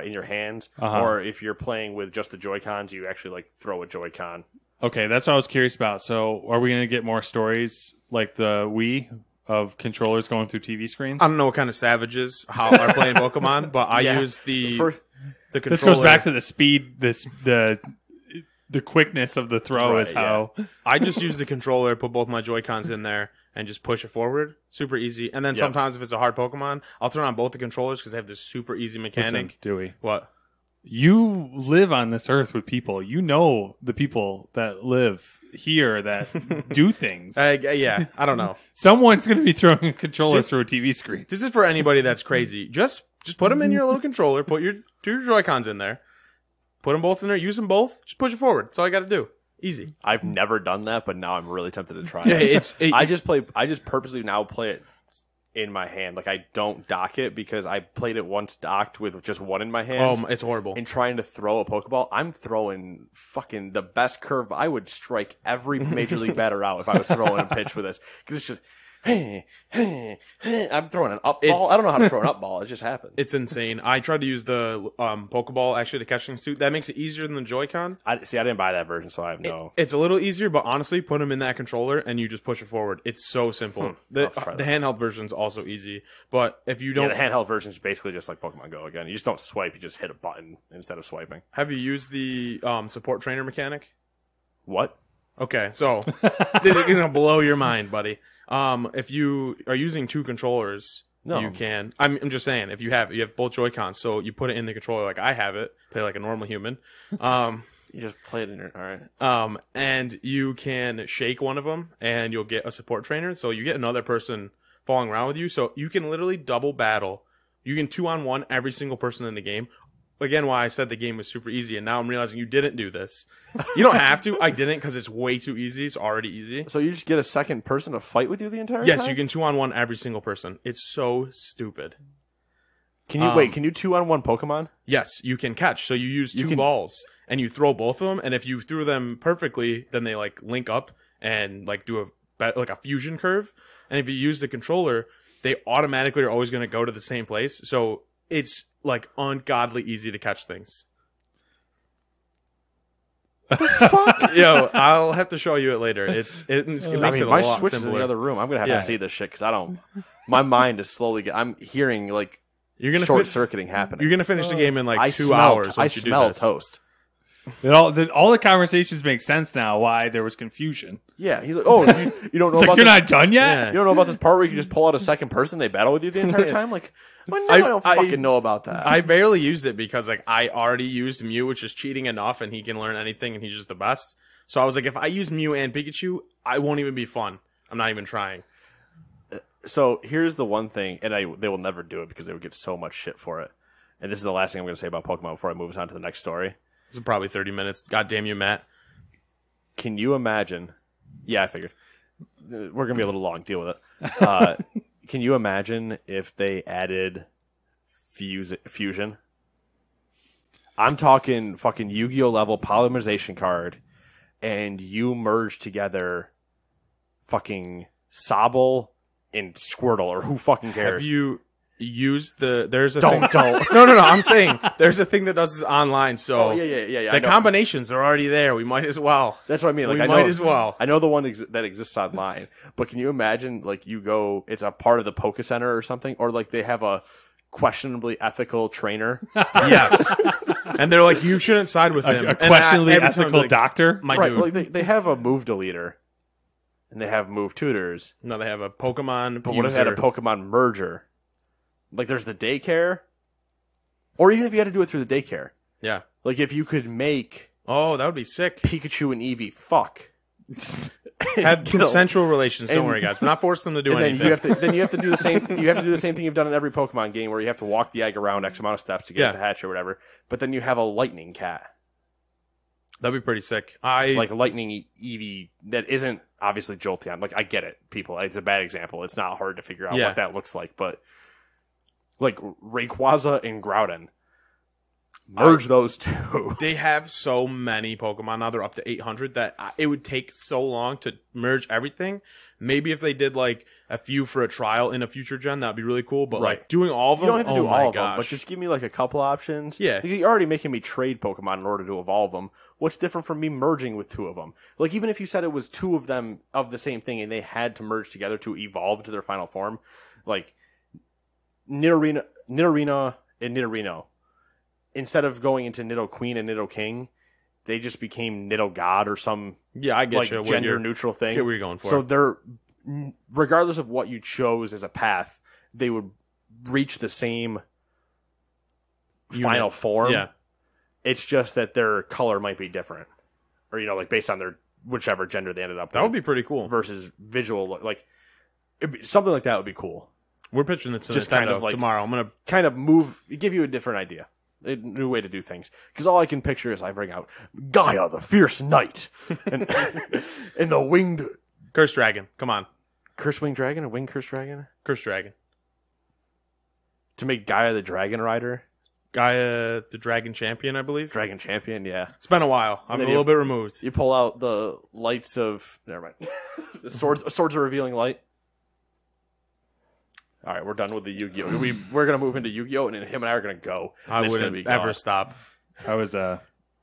in your hands, or if you're playing with just the Joy-Cons, you actually like throw a Joy-Con. Okay, that's what I was curious about. So, are we going to get more stories like the Wii of controllers going through TV screens? I don't know what kind of savages are playing Pokemon, but I use the controller. This goes back to the speed, the quickness of the throw is how... Yeah. I just use the controller, put both my Joy-Cons in there, and just push it forward. Super easy. And then sometimes if it's a hard Pokemon, I'll turn on both the controllers because they have this super easy mechanic. Listen, Dewey. What? You live on this earth with people. You know the people that live here that do things. Yeah, I don't know. Someone's going to be throwing a controller through a TV screen. This is for anybody that's crazy. Just put them in your little controller. Put your 2 Joy-Cons in there. Put them both in there. Use them both. Just push it forward. That's all I got to do. Easy. I've never done that, but now I'm really tempted to try Yeah, it. I just purposely now play it in my hand. Like, I don't dock it because I played it once docked with just one in my hand. Oh, it's horrible. And trying to throw a Pokeball, I'm throwing fucking the best curve. I would strike every major league batter out if I was throwing a pitch with this. Because it's just, I'm throwing an up ball. I don't know how to throw an up ball. It just happens. It's insane. I tried to use the Pokeball actually to catch things too. That makes it easier than the Joy-Con. I didn't buy that version, so I have no. It's a little easier, but honestly, put them in that controller and you just push it forward. It's so simple. The handheld version is also easy, but if you don't, the handheld version is basically just like Pokemon Go again. You just don't swipe; you just hit a button instead of swiping. have you used the support trainer mechanic? What? Okay, so this is gonna blow your mind, buddy. If you are using two controllers, No. you can. I'm just saying, if you have both Joy-Cons, so you put it in the controller like I have it, play like a normal human. You just play it in your. All right. And you can shake one of them, and you'll get a support trainer. So you get another person following around with you. So you can literally double battle. You can 2-on-1 every single person in the game. Again, why I said the game was super easy, and now I'm realizing you didn't do this. You don't have to. I didn't because it's way too easy. It's already easy. So you just get a second person to fight with you the entire time? Yes, you can 2-on-1 every single person. It's so stupid. Can you wait? Can you 2-on-1 Pokemon? Yes, you can catch. So you use two balls, and you throw both of them. And if you threw them perfectly, then they like link up and like do a fusion curve. And if you use the controller, they automatically are always going to go to the same place. So it's like ungodly easy to catch things. Fuck. Yo, I'll have to show you it later. It makes it a my lot switch is in simpler. the other room. I'm gonna have Yeah. to see this shit because I don't. My mind is slowly. I'm hearing like You're gonna short circuiting happening. You're gonna finish the game in like I 2 smell, hours. I Once you do smell this. toast. All the conversations make sense now. Why there was confusion? Yeah, he's like, oh, you don't know It's like about you're this? not done yet. Yeah. You don't know about this part where you can just pull out a second person, they battle with you the entire time. Like, well, no, I don't fucking know about that. I barely used it because like I already used Mew, which is cheating enough, and he can learn anything, and he's just the best. So I was like, if I use Mew and Pikachu, I won't even be fun. I'm not even trying. So here's the one thing, and they will never do it because they would get so much shit for it. And this is the last thing I'm going to say about Pokemon before I move us on to the next story. This is probably 30 minutes. God damn you, Matt. Can you imagine? Yeah, I figured. We're going to be a little long. Deal with it. Can you imagine if they added fusion? I'm talking fucking Yu-Gi-Oh! Level polymerization card, and you merge together fucking Sobble and Squirtle, or who fucking cares? Have you used there's a Don't. No, I'm saying there's a thing that does this online, so Oh, yeah. I the know. combinations are already there. We might as well. That's what I mean. Like, We I might know, as well. I know the one that exists online, but can you imagine, like, you go, it's a part of the Poke Center or something, or like they have a questionably ethical trainer. Yes. And they're like, you shouldn't side with him. A And questionably every time, ethical like, doctor. My Right, dude. like they have a move deleter, and they have move tutors, No, they have a Pokemon but what if they had a user. Pokemon merger? Like, there's the daycare, or even if you had to do it through the daycare. Yeah. Like, if you could make Oh, that would be sick. Pikachu and Eevee fuck. Have You know, consensual relations. Don't and- worry, guys. We're not forcing them to do and then anything. you have to do the same. You have to do the same thing you've done in every Pokemon game, where you have to walk the egg around X amount of steps to get Yeah. the hatch or whatever. But then you have a lightning cat, That'd be pretty sick. like lightning Eevee that isn't obviously Jolteon. Like, I get it, people. It's a bad example. It's not hard to figure out Yeah. what that looks like, but like Rayquaza and Groudon, merge those two. They have so many Pokemon now. They're up to 800 that it would take so long to merge everything. Maybe if they did like a few for a trial in a future gen, that'd be really cool. But Right. like doing all of You them, don't have to oh do my all of them, gosh. but just give me like a couple options. Yeah. Like, you're already making me trade Pokemon in order to evolve them. What's different from me merging with two of them? Like, even if you said it was two of them of the same thing and they had to merge together to evolve to their final form, like Nidorina and Nidorino, instead of going into Nidoqueen and Nidoking, they just became Nidogod or some yeah, I get like you. What gender you're- neutral thing. get what you're going for. So they're, regardless of what you chose as a path, they would reach the same final form. Yeah. It's just that their color might be different, or like based on their whichever gender they ended up. That with would be pretty cool. versus visual. Like, something like that would be cool. We're pitching this in Just Nintendo kind of like- tomorrow. I'm gonna Kind of give you a different idea. A new way to do things. Because all I can picture is I bring out Gaia, the fierce knight, and, and the winged Curse Dragon. Come on. curse winged dragon, a winged curse dragon, Curse Dragon. to make Gaia the dragon rider, Gaia, the Dragon Champion, I believe. dragon champion. Yeah, It's been a while. I'm a then little you- bit removed. you pull out the lights of. Never mind. The swords of revealing light. All right, we're done with the Yu-Gi-Oh. We're gonna move into Yu-Gi-Oh, and then him and I are gonna go. I and it's gonna wouldn't be ever gone. stop. I was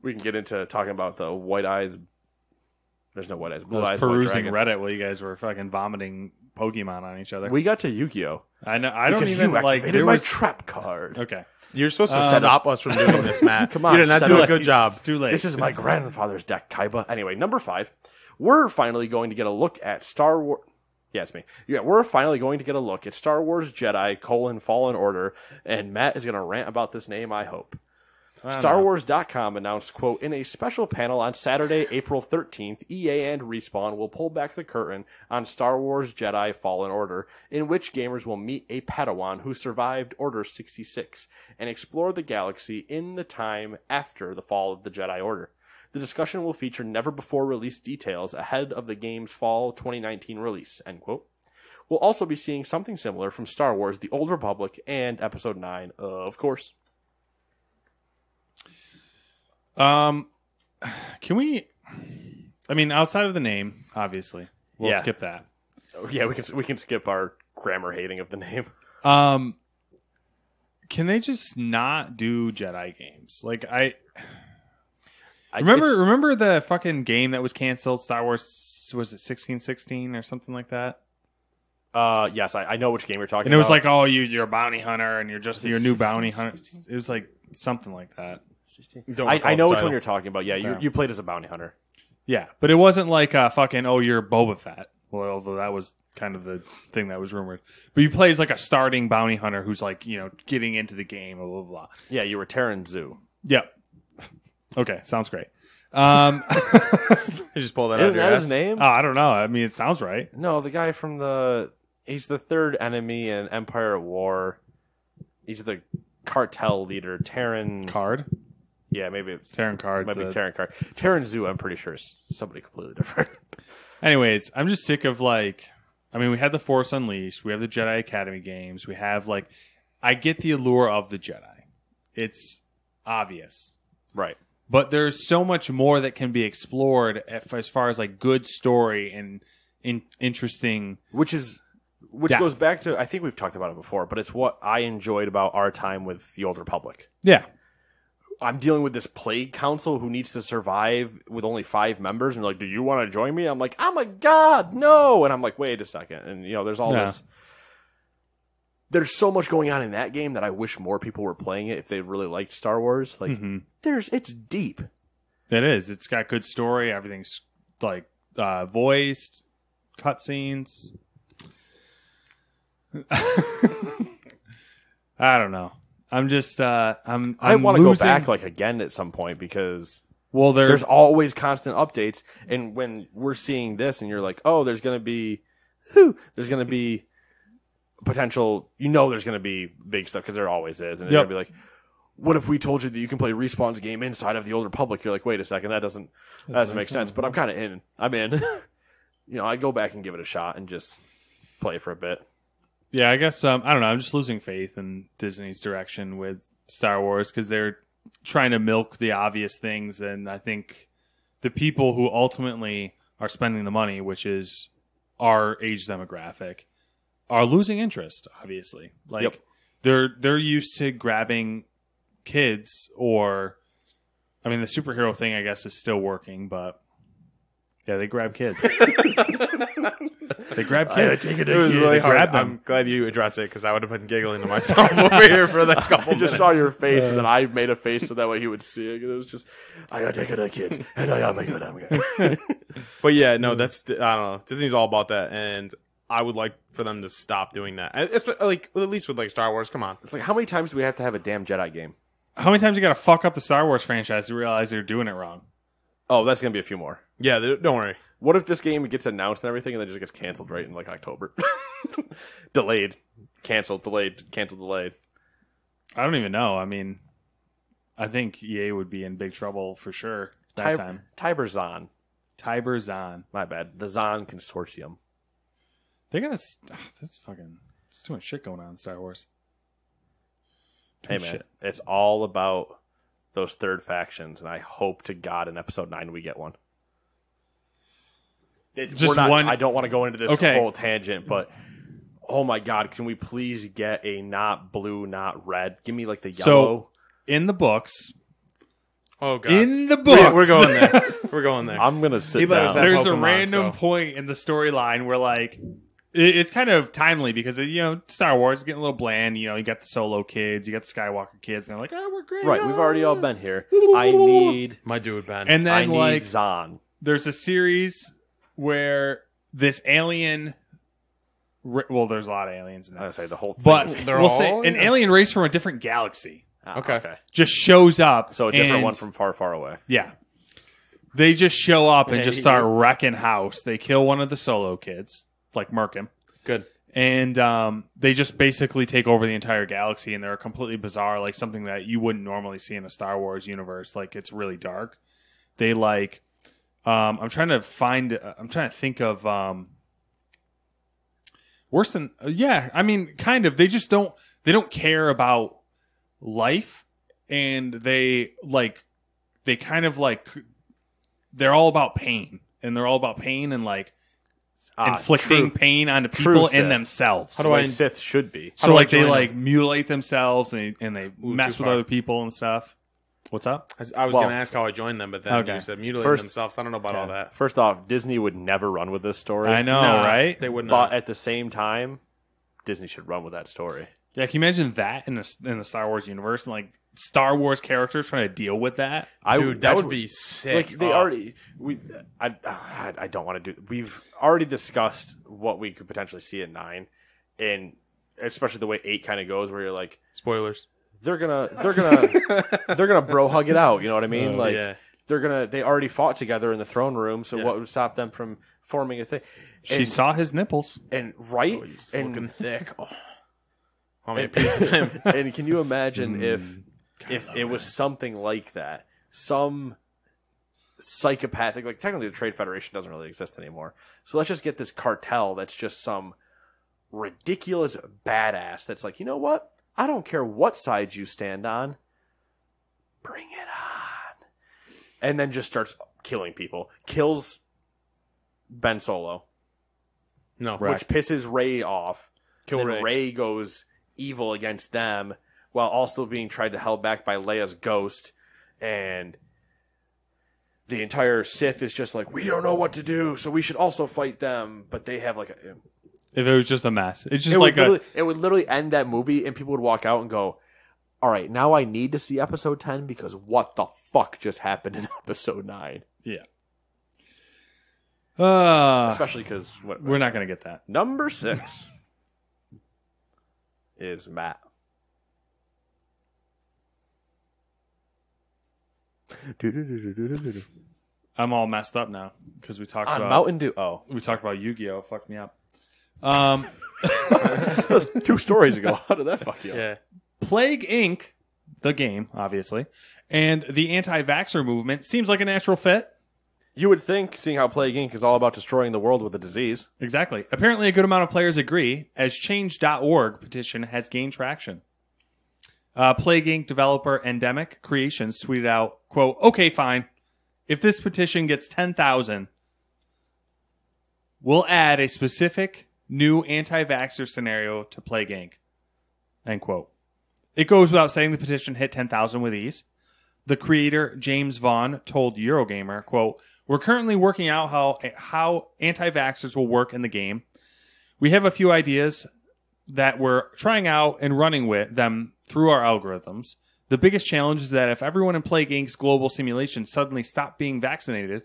We can get into talking about the white eyes. There's no white eyes. Blue I was eyes. White perusing dragon. Reddit while you guys were fucking vomiting Pokemon on each other. We got to Yu-Gi-Oh. I know. I don't Because even you like. activated There my was trap card. okay. You're supposed to stop us from doing this, Matt. Come on, You did not settle do a it. good job. It's too late. This is my grandfather's deck, Kaiba. Anyway, number 5. We're finally going to get a look at Star Wars. Yeah, it's me. Yeah, we're finally going to get a look at Star Wars Jedi: Fallen Order, and Matt is going to rant about this name, I hope. StarWars.com announced, quote, in a special panel on Saturday, April 13th, EA and Respawn will pull back the curtain on Star Wars Jedi Fallen Order, in which gamers will meet a Padawan who survived Order 66 and explore the galaxy in the time after the fall of the Jedi Order. The discussion will feature never-before-released details ahead of the game's fall 2019 release, end quote. We'll also be seeing something similar from Star Wars The Old Republic and Episode 9, of course. Can we? I mean, outside of the name, obviously, we'll Yeah. skip that. Yeah, we can skip our grammar hating of the name. Can they just not do Jedi games? Like I- remember the fucking game that was canceled, Star Wars, was it 1616 or something like that? Yes, I know which game you're talking And it was about. like, oh, you're a bounty hunter, and you're just your new bounty hunter. It was like something like that. Don't I recall know the which title. one you're talking about. Yeah, Yeah. you played as a bounty hunter. Yeah, but it wasn't like fucking, oh, you're Boba Fett. Well, although that was kind of the thing that was rumored. But you play as like a starting bounty hunter who's like, getting into the game, blah, blah, blah. Yeah, you were Terran Zoo. Yep. Okay, sounds great. You just pull that out of Isn't your that ass. his name? I don't know. I mean, it sounds right. No, the guy from he's the third enemy in Empire at War. He's the cartel leader, Terran. Card. Yeah, maybe it's Terran Card's might be Terran Card. Terran Zoo, I'm pretty sure is somebody completely different. Anyways, I'm just sick of we had the Force Unleashed, we have the Jedi Academy games, we have I get the allure of the Jedi. It's obvious. Right. But there's so much more that can be explored as far as good story and interesting. Which Depth. goes back to, I think we've talked about it before, but it's what I enjoyed about our time with the Old Republic. Yeah. I'm dealing with this plague council who needs to survive with only 5 members, and they're like, do you want to join me? I'm like, oh my god, no! And I'm like, wait a second. And, there's all Yeah. this. There's so much going on in that game that I wish more people were playing it if they really liked Star Wars. It's deep. It is. It's got good story. Everything's voiced, cutscenes. I don't know. I'm just I want to go back again at some point because well, there's always constant updates, and when we're seeing this and you're like, oh, there's going to be potential, there's going to be big stuff because there always is, and they're Yep. going to be like, what if we told you that you can play Respawn's game inside of the Old Republic? You're like, wait a second, that doesn't make sense, but I'm kind of in. I'm in. I'd go back and give it a shot and just play for a bit. Yeah, I guess I don't know. I'm just losing faith in Disney's direction with Star Wars because they're trying to milk the obvious things, and I think the people who ultimately are spending the money, which is our age demographic, are losing interest. Obviously, Yep. they're used to grabbing kids, or I mean, the superhero thing I guess is still working, but yeah, they grab kids. They grab kids. It was really hard. Grab them. I'm glad you addressed it because I would have been giggling to myself over here for the next couple I minutes. just saw your face, and then I made a face so that way he would see it. It was just, I gotta take it to kids, and I gotta make it. But yeah, no, I don't know. Disney's all about that, and I would like for them to stop doing that. At least with Star Wars. Come on. It's like, how many times do we have to have a damn Jedi game? How many times you got to fuck up the Star Wars franchise to realize they're doing it wrong? Oh, that's gonna be a few more. Yeah, don't worry. What if this game gets announced and everything, and then just gets canceled right in October? Delayed, canceled, delayed, canceled, delayed. I don't even know. I mean, I think EA would be in big trouble for sure that time. Tiber Zahn. Tiber Zahn. My bad. The Zahn Consortium. They're gonna. That's fucking. There's too much shit going on in Star Wars. Hey man, it's all about those third factions, and I hope to God in episode 9 we get one. Just one. I don't want to go into this Okay. whole tangent, but oh my God, can we please get a not blue, not red? Give me like the yellow. So in the books, Oh god. in the books, We're going there. We're going there. I'm gonna sit He let down. us have there's a Pokemon, random so- point in the storyline where like it's kind of timely because Star Wars is getting a little bland. You got the Solo kids, you got the Skywalker kids, and they're like, oh, we're great. Right, we've already all been here. I need My dude, Ben. And I then need like Zahn. there's a series where this alien. Well, there's a lot of aliens in I that, gotta say the whole thing. but is- They're we'll all- say an yeah. alien race from a different galaxy Okay. just shows up. So a different and- one from far, far away. Yeah. They just show up and just Hey. start wrecking house. They kill one of the Solo kids, like murk him. Good. And they just basically take over the entire galaxy, and they're completely bizarre, like something that you wouldn't normally see in a Star Wars universe. Like, it's really dark. They, like... I'm trying to think of... worse than... yeah, I mean, kind of. They just don't... They don't care about life, and they kind of, like... They're all about pain, and they're all about pain and, like, inflicting pain onto people Sith. and themselves. How do The way I- Sith should be. So do I like they join like them? mutilate themselves and they mess too with far. other people and stuff. What's up? I was Well, going to ask how I joined them, but then okay. you said mutilating First- themselves. I don't know about all that. First off, Disney would never run with this story. I know, Nah, right? They would But not. at the same time, Disney should run with that story. Yeah, can you imagine that in the Star Wars universe and like Star Wars characters trying to deal with that? Dude, that would be sick. Like they already, I don't want to do. We've already discussed what we could potentially see at 9, and especially the way 8 kind of goes, where you're like, Spoilers. they're gonna bro hug it out. You know what I mean? Like yeah. they already fought together in the throne room. So Yeah. what would stop them from forming a thing? She saw his nipples. And right, He's and looking thick. Oh. Want me a piece of him? and can you imagine if it was something like that? Some psychopathic, like technically the Trade Federation doesn't really exist anymore. So let's just get this cartel that's just some ridiculous badass that's like, you know what? I don't care what side you stand on. Bring it on. And then just starts killing people. Kills Ben Solo. No. Right. Which pisses Rey off. Kill Then Rey. Rey goes evil against them while also being tried to held back by Leia's ghost. And the entire Sith is just like, we don't know what to do, so we should also fight them. But they have like a... If it was just a mess. It's just It like would literally end that movie and people would walk out and go, all right, now I need to see episode 10 because what the fuck just happened in episode 9? yeah. Especially because... We're not going to get that. Number 6 is Matt. I'm all messed up now because we talked On about Mountain Dew. Oh, we talked about Yu-Gi-Oh. Fucked me up. that was 2 stories ago. How did that fuck you up? Yeah. Plague Inc., the game, obviously, and the anti-vaxxer movement seems like a natural fit. You would think, seeing how Plague Inc. is all about destroying the world with a disease. Exactly. Apparently, a good amount of players agree, as Change.org petition has gained traction. Plague Inc. developer Endemic Creations tweeted out, quote, okay, fine. If this petition gets 10,000, we'll add a specific new anti-vaxxer scenario to Plague Inc. End quote. It goes without saying the petition hit 10,000 with ease. The creator, James Vaughn, told Eurogamer, quote, we're currently working out how anti-vaxxers will work in the game. We have a few ideas that we're trying out and running with them through our algorithms. The biggest challenge is that if everyone in Plague Inc.'s global simulation suddenly stopped being vaccinated,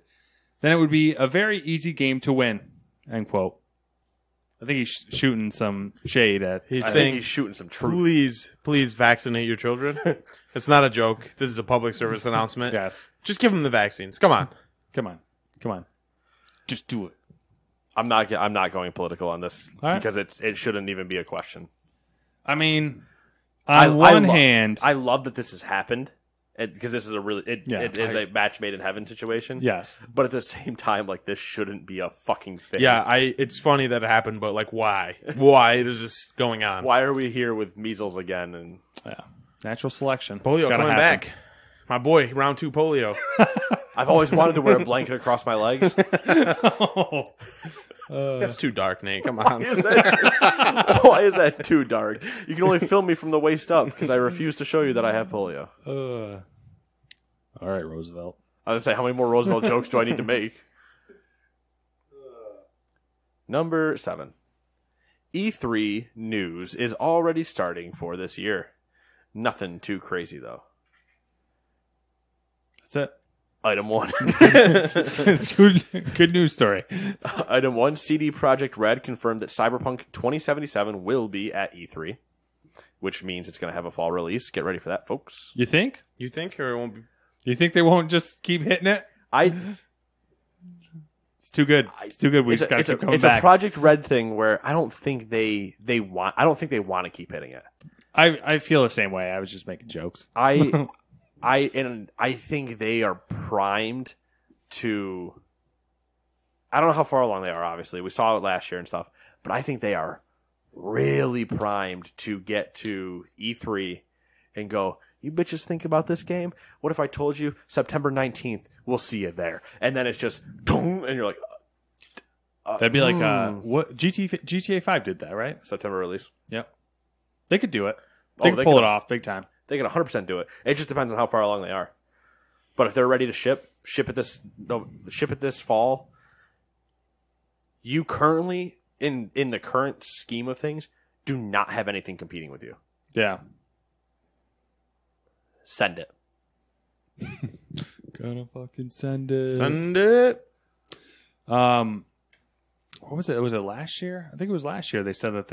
then it would be a very easy game to win, end quote. I think he's shooting some shade at... He's I think saying, he's shooting some truth. please vaccinate your children. It's not a joke. This is a public service announcement. Yes. Just give them the vaccines. Come on. Come on. Just do it. I'm not going political on this All right. because it shouldn't even be a question. I mean, on one hand... I love that this has happened, because this is it is a match made in heaven situation. Yes. But at the same time, like, this shouldn't be a fucking thing. Yeah, it's funny that it happened, but like, why? Why is this going on? Why are we here with measles again? And Yeah. Natural selection. Polio It's gotta coming happen. back. My boy, round 2 polio. I've always wanted to wear a blanket across my legs. That's too dark, Nate. Come on. Why is that too dark? You can only film me from the waist up because I refuse to show you that I have polio. All right, Roosevelt. I was gonna say, how many more Roosevelt jokes do I need to make? Number 7. E3 news is already starting for this year. Nothing too crazy though. That's it. Item 1. It's good news story. Item 1, CD Projekt Red confirmed that Cyberpunk 2077 will be at E3, which means it's going to have a fall release. Get ready for that, folks. You think? You think, or it won't be? You think they won't just keep hitting it? It's It's too good. It's too good. We just got to keep coming it's back. a Project Red thing where I don't think they want to keep hitting it. I feel the same way. I was just making jokes. I think they are primed to. I don't know how far along they are. Obviously, we saw it last year and stuff, but I think they are really primed to get to E3 and go, "You bitches think about this game? What if I told you September 19th? We'll see you there." And then it's just, boom, and you're like, That'd be like what GTA 5 did that, right? September release. Yep. They could do it. They could pull it off big time. They can 100% do it. It just depends on how far along they are. But if they're ready to ship it this fall. You currently, in the current scheme of things, do not have anything competing with you. Yeah. Send it. Gonna fucking send it. Send it. What was it? Was it last year? I think it was last year. They said that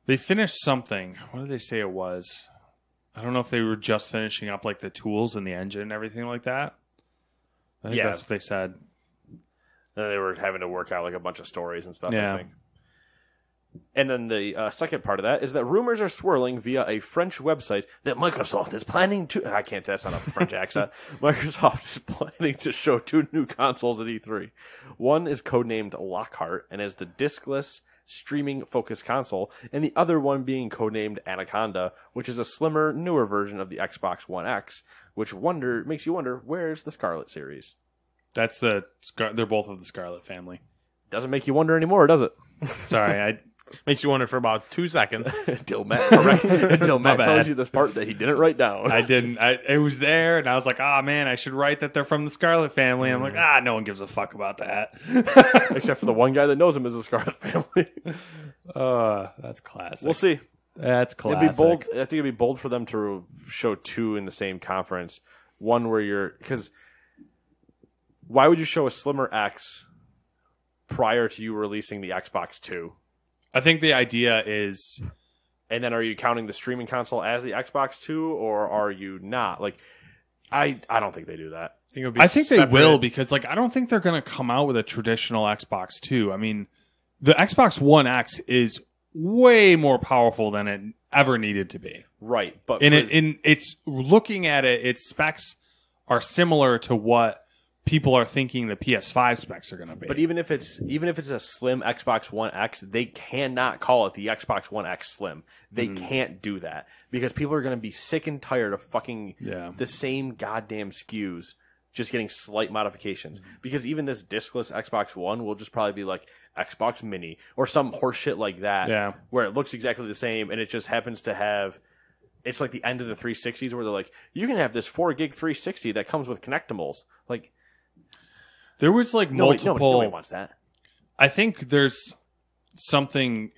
they finished something. What did they say it was? I don't know if they were just finishing up like the tools and the engine and everything like that. I think that's what they said. And they were having to work out like a bunch of stories and stuff. Yeah. I think. And then the second part of that is that rumors are swirling via a French website that Microsoft is planning to. I can't. That's not a French accent. Microsoft is planning to show 2 new consoles at E3. One is codenamed Lockhart and is the diskless streaming focused console, and the other one being codenamed Anaconda, which is a slimmer, newer version of the Xbox One X. Which makes you wonder, where's the Scarlet series? That's they're both of the Scarlet family. Doesn't make you wonder anymore, does it? Sorry, Makes you wonder for about 2 seconds. Until Matt tells you this part that he didn't write down. I didn't. It was there, and I was like, man, I should write that they're from the Scarlet family. I'm like, no one gives a fuck about that. Except for the one guy that knows him as the Scarlet family. That's classic. We'll see. That's classic. It'd be bold. I think it'd be bold for them to show 2 in the same conference. One where because why would you show a slimmer X prior to you releasing the Xbox 2? I think the idea is, and then are you counting the streaming console as the Xbox 2, or are you not? Like, I don't think they do that. I think they will, because like I don't think they're going to come out with a traditional Xbox 2. I mean, the Xbox One X is way more powerful than it ever needed to be. Right, but it's looking at it, its specs are similar to what people are thinking the PS5 specs are going to be. But even if it's a slim Xbox One X, they cannot call it the Xbox One X Slim. They can't do that because people are going to be sick and tired of fucking the same goddamn SKUs just getting slight modifications. Because even this diskless Xbox One will just probably be like Xbox Mini or some horse shit like that, where it looks exactly the same and it just happens to have. It's like the end of the 360s where they're like, you can have this 4 gig 360 that comes with connectables. Like. There was like multiple. Nobody wants that. I think there's something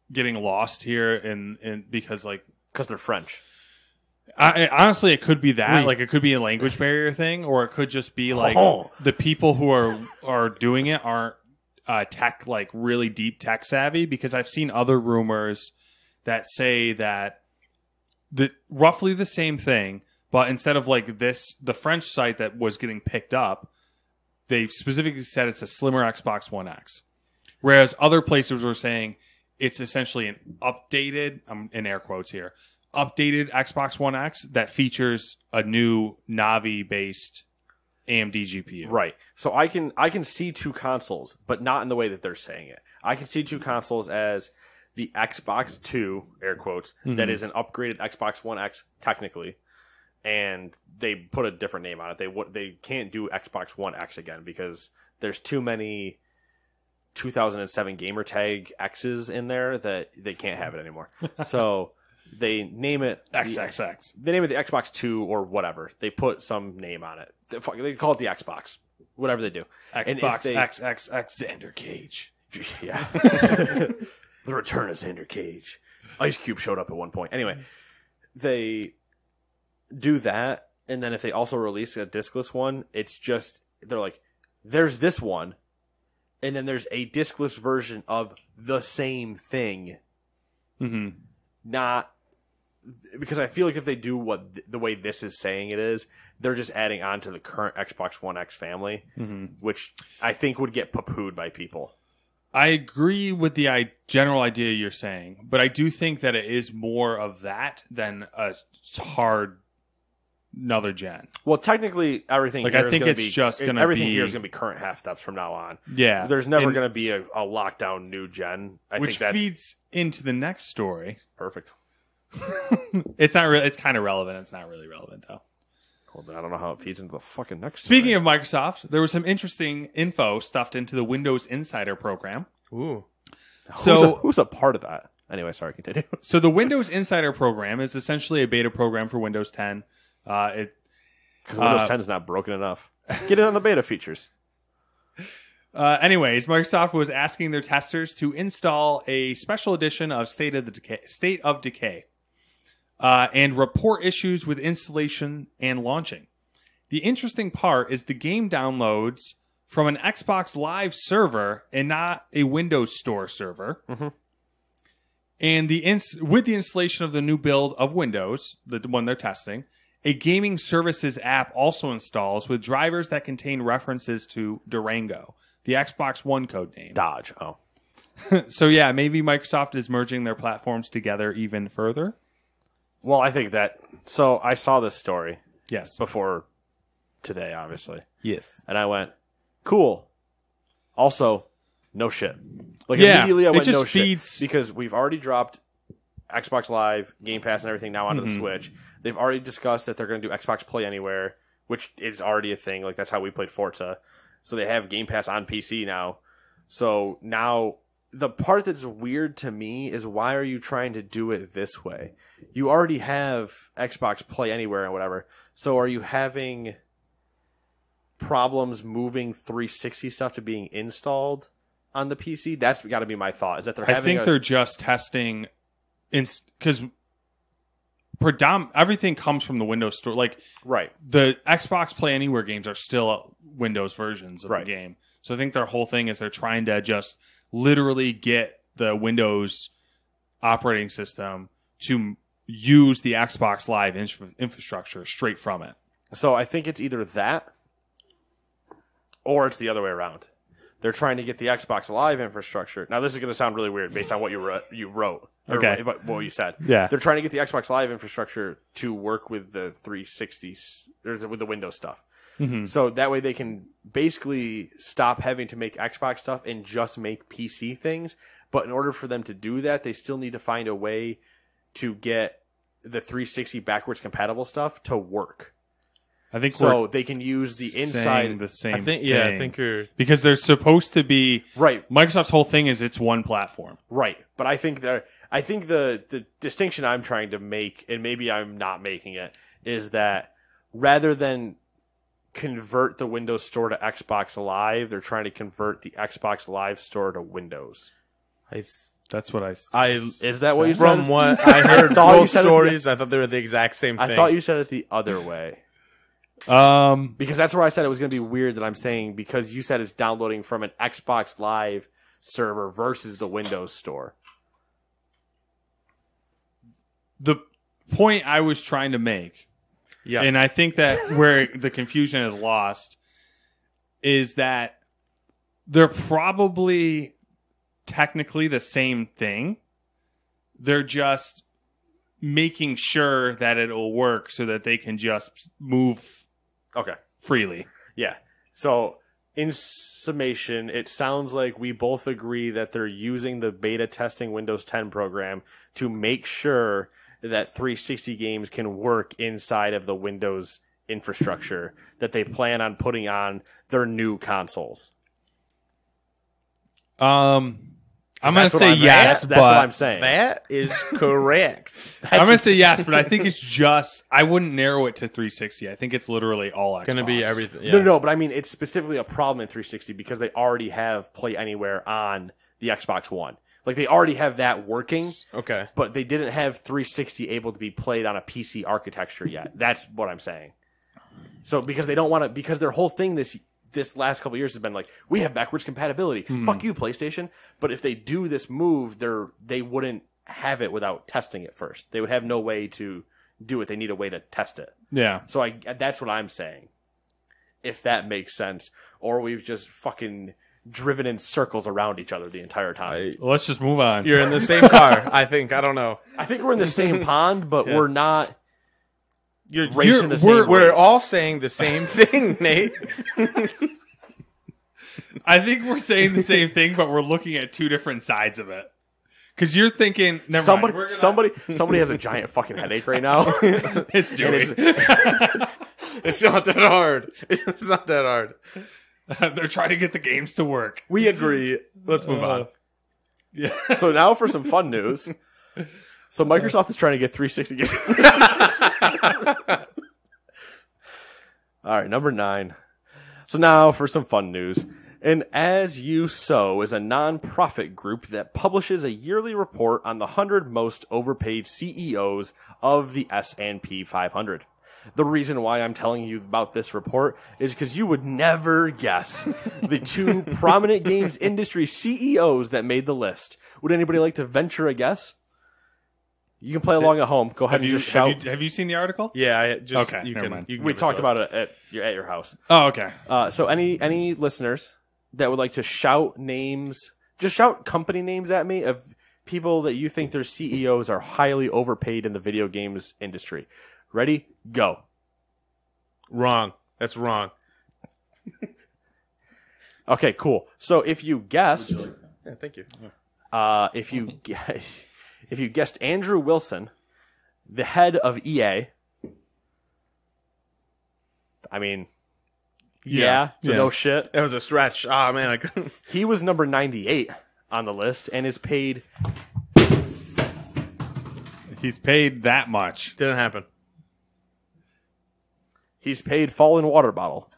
getting lost here, in because they're French. Honestly, it could be that. Like it could be a language barrier thing, or it could just be like the people who are doing it aren't tech, like really deep tech savvy. Because I've seen other rumors that say that roughly the same thing, but instead of like the French site that was getting picked up. They specifically said it's a slimmer Xbox One X. Whereas other places were saying it's essentially an updated, I'm in air quotes here, updated Xbox One X that features a new Navi-based AMD GPU. Right. So I can see two consoles, but not in the way that they're saying it. I can see two consoles as the Xbox 2, air quotes, that is an upgraded Xbox One X technically, and they put a different name on it. They can't do Xbox One X again because there's too many 2007 gamertag X's in there that they can't have it anymore. So they name it XXX. They name it the Xbox 2 or whatever. They put some name on it. They call it the Xbox. Whatever they do. Xbox XXX Xander Cage. Yeah. The return of Xander Cage. Ice Cube showed up at one point. Anyway, they do that, and then if they also release a discless one, it's just, they're like, there's this one, and then there's a discless version of the same thing. Mm-hmm. Not, because I feel like if they do the way this is saying it is, they're just adding on to the current Xbox One X family, which I think would get poo-pooed by people. I agree with the general idea you're saying, but I do think that it is more of that than a hard another gen. Well, technically, everything Like, here I think is it's gonna be, just going to be... everything here is going to be current half steps from now on. Yeah. There's never And- going to be a lockdown new gen. I which think that's feeds into the next story. perfect. It's not really. It's kind of relevant. It's not really relevant though. Well, I don't know how it feeds into the fucking next. Speaking of Microsoft, there was some interesting info stuffed into the Windows Insider program. Ooh. who's a part of that? Anyway, sorry, continue. So the Windows Insider program is essentially a beta program for Windows 10. Because Windows 10 is not broken enough. Get it on the beta features. Anyways, Microsoft was asking their testers to install a special edition of State of Decay, and report issues with installation and launching. The interesting part is the game downloads from an Xbox Live server and not a Windows Store server. Mm-hmm. And with the installation of the new build of Windows, the one they're testing, a gaming services app also installs with drivers that contain references to Durango, the Xbox One code name. Dodge. Oh. So yeah, maybe Microsoft is merging their platforms together even further. Well, I think that... So, I saw this story Yes. before today, obviously. Yes. And I went, cool. Also, no shit. Like, Yeah, immediately I it went, just no feeds- shit. Because we've already dropped Xbox Live, Game Pass, and everything now onto the Switch. They've already discussed that they're going to do Xbox Play Anywhere, which is already a thing. Like, that's how we played Forza. So they have Game Pass on PC now. So now, the part that's weird to me is why are you trying to do it this way? You already have Xbox Play Anywhere and whatever. So are you having problems moving 360 stuff to being installed on the PC? That's got to be my thought. Is that they're having they're just testing, because everything comes from the Windows Store. Like right. the Xbox Play Anywhere games are still Windows versions of Right. the game. So I think their whole thing is they're trying to just literally get the Windows operating system to use the Xbox Live infrastructure straight from it. So I think it's either that or it's the other way around. They're trying to get the Xbox Live infrastructure. Now, this is going to sound really weird based on what you wrote. Or Okay. what you said. Yeah. They're trying to get the Xbox Live infrastructure to work with the 360s, or with the Windows stuff. Mm-hmm. So that way they can basically stop having to make Xbox stuff and just make PC things. But in order for them to do that, they still need to find a way to get the 360 backwards compatible stuff to work. I think So they can use the saying inside. the same I think thing. I think you're because they're supposed to be Right, Microsoft's whole thing is it's one platform. right. But I think the distinction I'm trying to make, and maybe I'm not making it, is that rather than convert the Windows Store to Xbox Live, they're trying to convert the Xbox Live Store to Windows. That's what Is that what you said? from what I heard thought you both said it- stories, I thought they were the exact same thing. I thought you said it the other way. Because that's where I said it was going to be weird that I'm saying, because you said it's downloading from an Xbox Live server versus the Windows Store. the point I was trying to make, yes. and I think that where the confusion is lost is that they're probably technically the same thing. They're just making sure that it'll work so that they can just move Okay. freely. Yeah. So, in summation, it sounds like we both agree that they're using the beta testing Windows 10 program to make sure that 360 games can work inside of the Windows infrastructure that they plan on putting on their new consoles. I'm going to say yes, that's what I'm but saying. That is correct. I'm going to say yes, but I think it's just I wouldn't narrow it to 360. I think it's literally all Xbox. Going to be everything. Yeah. No, but I mean, it's specifically a problem in 360 because they already have Play Anywhere on the Xbox One. Like, they already have that working, Okay. but they didn't have 360 able to be played on a PC architecture yet. That's what I'm saying. So, because they don't want to, because their whole thing this last couple of years has been like, we have backwards compatibility. Fuck you, PlayStation. But if they do this move, they wouldn't have it without testing it first. They would have no way to do it. They need a way to test it. Yeah. So that's what I'm saying. If that makes sense. Or we've just fucking driven in circles around each other the entire time. Well, let's just move on. You're in the same car, I think. I don't know. I think we're in the same pond, but we're not You're racing the same We're race. all saying the same thing, Nate. I think we're saying the same thing, but we're looking at two different sides of it. Because you're thinking, never mind. We're gonna- Somebody has a giant fucking headache right now. It's Joey. It's not that hard. It's not that hard. They're trying to get the games to work. We agree. Let's move on. Yeah. So now for some fun news. So Microsoft is trying to get 360 games. All right, number 9. So now for some fun news. And As You Sow is a non-profit group that publishes a yearly report on the 100 most overpaid CEOs of the S&P 500. The reason why I'm telling you about this report is because you would never guess the 2 prominent games industry CEOs that made the list. Would anybody like to venture a guess? You can play along at home. Go ahead and just shout. Have you seen the article? Yeah, I just Okay, you never can. mind. You can We give talked to us. about it at your house. Oh, okay. So any listeners that would like to shout names, just shout company names at me of people that you think their CEOs are highly overpaid in the video games industry. Ready? Go. Wrong. That's wrong. Okay, cool. So if you guessed, Yeah, thank you. if you guessed Andrew Wilson, the head of EA, I mean, yeah. No shit. That was a stretch. Ah, man, I couldn't. He was number 98 on the list and is paid. He's paid that much. Didn't happen. He's paid Fallen Water Bottle.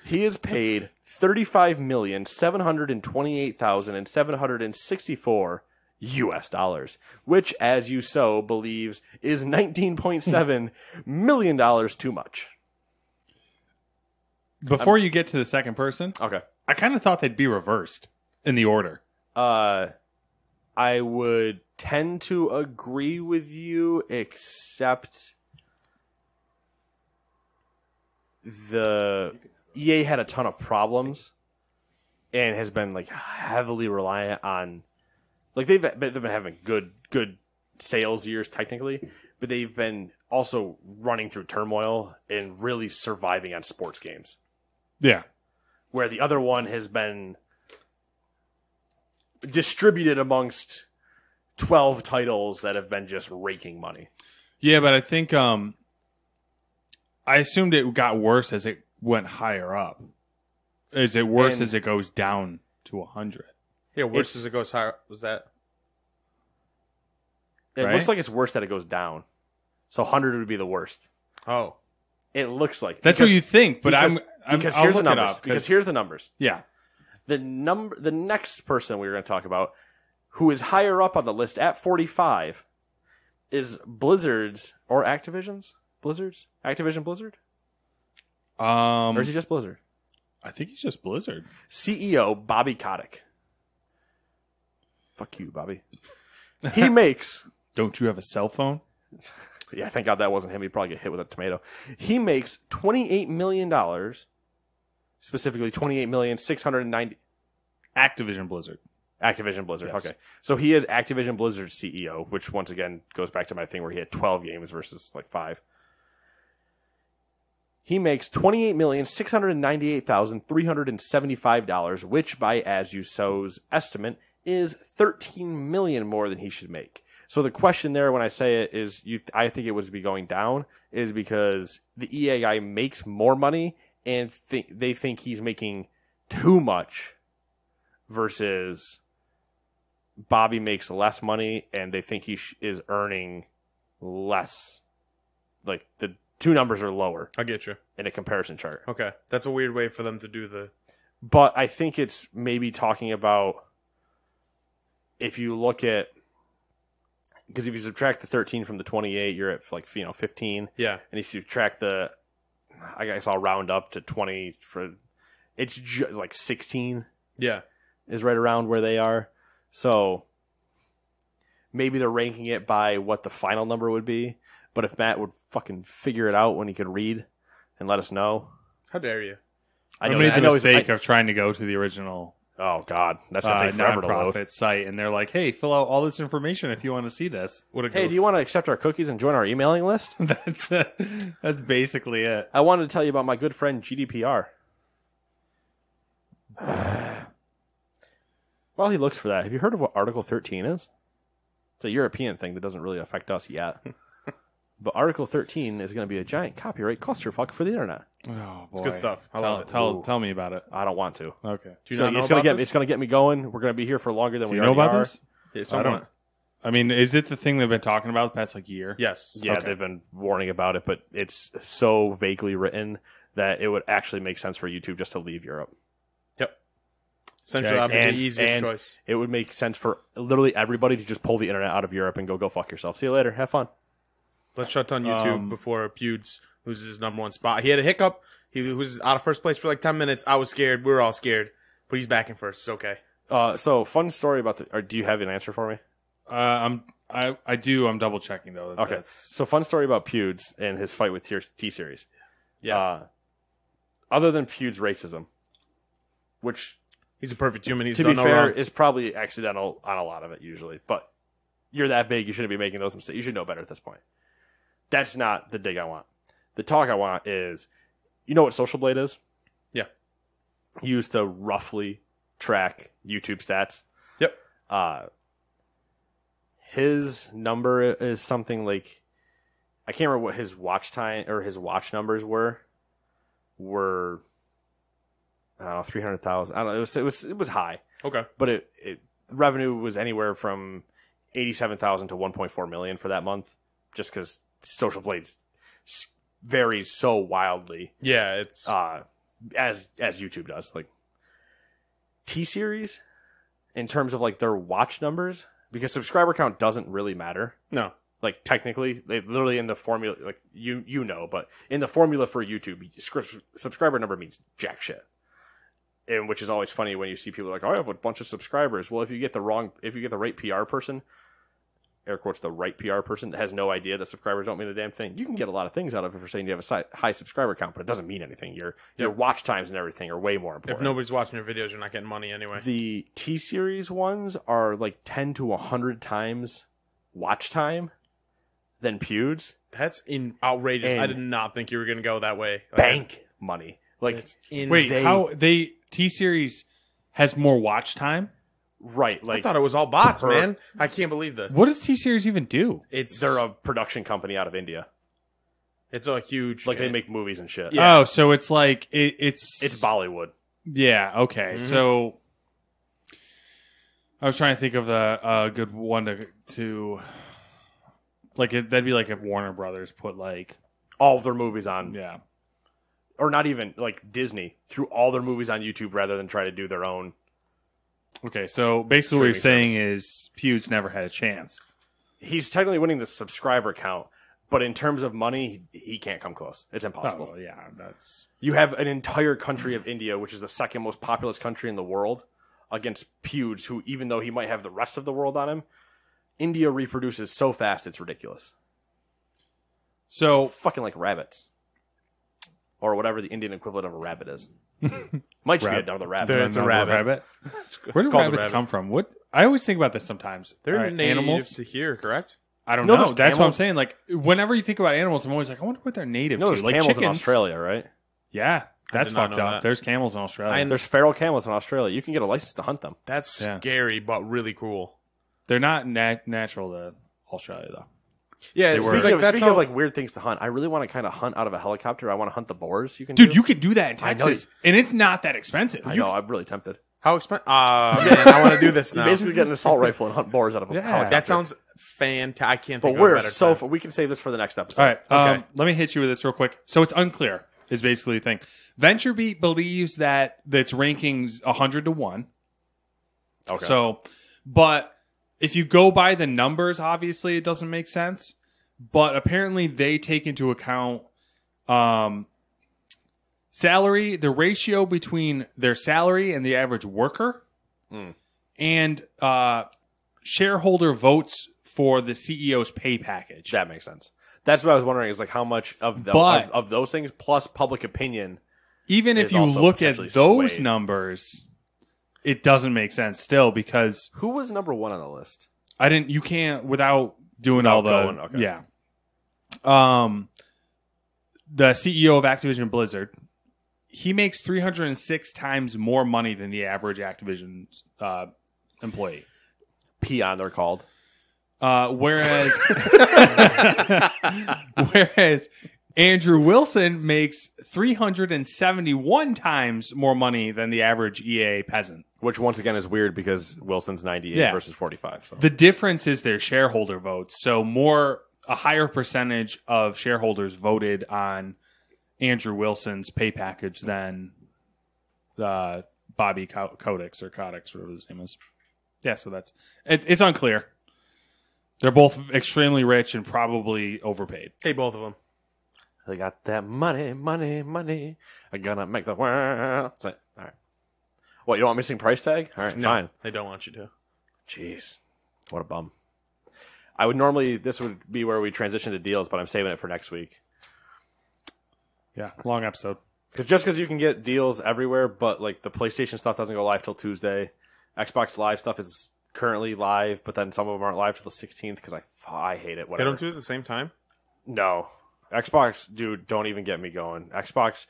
He is paid $35,728,764 US dollars, which, As You Sow believes, is $19.7 million too much. Before you get to the second person, Okay. I kind of thought they'd be reversed in the order. I would tend to agree with you, except the EA had a ton of problems and has been like heavily reliant on, like they've been having good sales years technically, but they've been also running through turmoil and really surviving on sports games, Yeah. where the other one has been distributed amongst 12 titles that have been just raking money. Yeah, but I think I assumed it got worse as it went higher up. Is it worse And- as it goes down to 100? Yeah, worse It's- as it goes higher. Was that? It Right? looks like it's worse that it goes down. So 100 would be the worst. Oh, It looks like. That's because- what you think, but because, I'm because I'll here's the look it numbers. up, Because here's the numbers. yeah. The next person we were going to talk about, who is higher up on the list at 45, is Blizzard's or Activision's Activision Blizzard, or is he just Blizzard? I think he's just Blizzard. CEO Bobby Kotick. Fuck you, Bobby. He makes. Don't you have a cell phone? Yeah, thank God that wasn't him. He'd probably get hit with a tomato. He makes $28 million, specifically $28,690,000. Activision Blizzard. Activision Blizzard. Yes. Okay. So he is Activision Blizzard's CEO, which once again goes back to my thing where he had 12 games versus like 5. He makes $28,698,375, which by As You Sow's estimate is $13 million more than he should make. So the question there when I say it is I think it would be going down is because the EA guy makes more money and they think he's making too much versus Bobby makes less money and they think he is earning less. Like the two numbers are lower I get you. in a comparison chart. Okay, that's a weird way for them to do the. But I think it's maybe talking about if you look at, because if you subtract the 13 from the 28, you're at like 15. Yeah, And if you subtract the, I guess I'll round up to 20 for, it's like 16 yeah. is right around where they are. So maybe they're ranking it by what the final number would be. But if Matt would fucking figure it out when he could read and let us know. How dare you? I made the mistake of trying to go to the original oh, God. That's going to take forever to load. nonprofit site, and they're like, hey, fill out all this information if you want to see this. What a Hey, goof. do you want to accept our cookies and join our emailing list? That's basically it. I wanted to tell you about my good friend GDPR. While he looks for that, have you heard of what Article 13 is? It's a European thing that doesn't really affect us yet. But Article 13 is going to be a giant copyright clusterfuck for the internet. Oh, boy. It's good stuff. I love it. Tell me about it. I don't want to. Okay. Do you not know It's going about to this? it's going to get me going. We're going to be here for longer than Do we you know already about are. this? Yeah, I somewhat. don't. I mean, is it the thing they've been talking about the past like year? Yes. Yeah, Okay. they've been warning about it, but it's so vaguely written that it would actually make sense for YouTube just to leave Europe. Yep. Essentially, Yeah, that would be and- the easiest and- choice. It would make sense for literally everybody to just pull the internet out of Europe and go fuck yourself. See you later. Have fun. Let's shut down YouTube before Pewds loses his number one spot. He had a hiccup. He was out of first place for like 10 minutes. I was scared. We were all scared. But he's back in first. It's okay. So fun story about or do you have an answer for me? I do. I'm double checking though. Okay. So fun story about Pewds and his fight with T-Series. Yeah. Other than Pewds' racism, which He's a perfect human. He's to done be no fair wrong. is probably accidental on a lot of it usually. But you're that big, you shouldn't be making those mistakes. You should know better at this point. That's not the dig I want. The talk I want is, you know what Social Blade is? Yeah. Used to roughly track YouTube stats. Yep. His number is something like, I can't remember what his watch time or his watch numbers were I don't know, 300,000. I don't know. It was high, Okay. but it revenue was anywhere from 87,000 to 1.4 million for that month, just because Social Blades varies so wildly. Yeah, it's As YouTube does. Like T-Series, in terms of like their watch numbers, because subscriber count doesn't really matter. no. Like technically, they literally in the formula, like you know, but in the formula for YouTube, subscriber number means jack shit. And which is always funny when you see people like, oh, I have a bunch of subscribers. Well, if you get the right PR person, air quotes, the right PR person that has no idea that subscribers don't mean a damn thing, you can get a lot of things out of it for saying you have a high subscriber count, but it doesn't mean anything. Your watch times and everything are way more important. If nobody's watching your videos, you're not getting money anyway. The T-Series ones are like 10 to 100 times watch time than Pewds. That's outrageous. And I did not think you were going to go that way. Bank money. Like, It's in Wait, how T-Series has more watch time? right. I Like, thought it was all bots, per- man. I can't believe this. What does T-Series even do? they're a production company out of India. It's a huge. Like, they make movies and shit. Yeah. Oh, so it's like it's It's Bollywood. yeah. Okay, so I was trying to think of the good one to like that'd be like if Warner Brothers put like All of their movies on, yeah. or not even, like, Disney threw all their movies on YouTube rather than try to do their own. Okay, so basically what you're Streaming saying is Pewds never had a chance. He's technically winning the subscriber count, but in terms of money, he can't come close. It's impossible. Oh yeah, that's You have an entire country of India, which is the second most populous country in the world, against Pewds, who, even though he might have the rest of the world on him, India reproduces so fast it's ridiculous. so. Fucking like rabbits. or whatever the Indian equivalent of a rabbit is. Might just be another rabbit. There- It's a rabbit. Where do called a rabbits rabbit. come from? What I always think about this sometimes. They're All right, native animals. to here, correct? I don't No, know. there's That's what I'm camels. saying. Like whenever you think about animals, I'm always like, I wonder what they're native No, to. there's Like camels chickens. in Australia, right? Yeah, that's did not fucked know up. that. There's camels in Australia. There's feral camels in Australia. You can get a license to hunt them. That's Yeah. scary, but really cool. They're not natural to Australia though. Yeah, Speaking, it's like of, that's speaking how, of like weird things to hunt, I really want to kind of hunt out of a helicopter. I want to hunt the boars. You can, Dude, do. you could do that in I know Texas, and it's not that expensive. I know. I'm really tempted. how expensive. Man, I want to do this You now. basically get an assault rifle and hunt boars out of a Yeah. helicopter. That sounds fantastic. I can't But think of a we're better so time. we can save this for the next episode. All right, Okay. let me hit you with this real quick. So it's unclear. Is basically the thing. VentureBeat believes that its rankings 100 to 1. Okay. So, but if you go by the numbers, obviously it doesn't make sense. But apparently they take into account salary, the ratio between their salary and the average worker, and shareholder votes for the CEO's pay package. that makes sense. That's what I was wondering. Is like how much of the But- of those things plus public opinion. Even if is you also look at potentially those swayed. numbers, it doesn't make sense still because Who was number one on the list? you can't without doing Without all the going, okay. yeah. The CEO of Activision Blizzard, he makes 306 times more money than the average Activision employee. Peon, they're called. Whereas Andrew Wilson makes 371 times more money than the average EA peasant. Which once again is weird because Wilson's 98 Yeah. versus 45. So The difference is their shareholder votes. So a higher percentage of shareholders voted on Andrew Wilson's pay package than Bobby Kotick or Kotick, whatever his name is. Yeah, so it's unclear. They're both extremely rich and probably overpaid. Hey, both of them. they got that money, money, money. I'm gonna make the world. All right. What, you don't want me to sing price tag? All right, No, fine. they don't want you to. Jeez, what a bum. This would be where we transition to deals, but I'm saving it for next week. Yeah, long episode. Because you can get deals everywhere, but like the PlayStation stuff doesn't go live till Tuesday. Xbox Live stuff is currently live, but then some of them aren't live till the 16th because I hate it. They Whatever. don't do it at the same time? No. Xbox, dude, don't even get me going. Xbox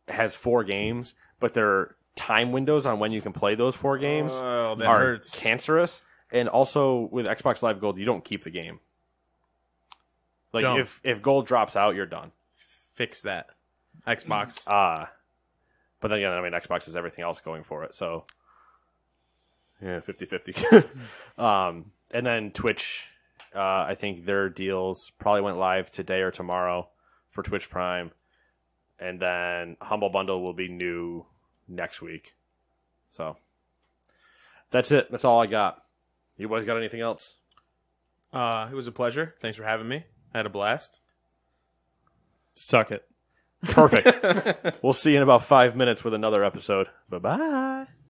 has 4 games, but their time windows on when you can play those 4 games Oh, that are hurts. cancerous. And also with Xbox Live Gold, you don't keep the game. Like Don't. if Gold drops out, you're done. Fix that. Xbox. But then again, I mean, Xbox has everything else going for it, so yeah, 50-50. And then Twitch, I think their deals probably went live today or tomorrow for Twitch Prime, and then Humble Bundle will be new next week. So that's it. That's all I got. You boys got anything else? It was a pleasure. Thanks for having me. I had a blast. Suck it. Perfect. We'll see you in about 5 minutes with another episode. Bye-bye.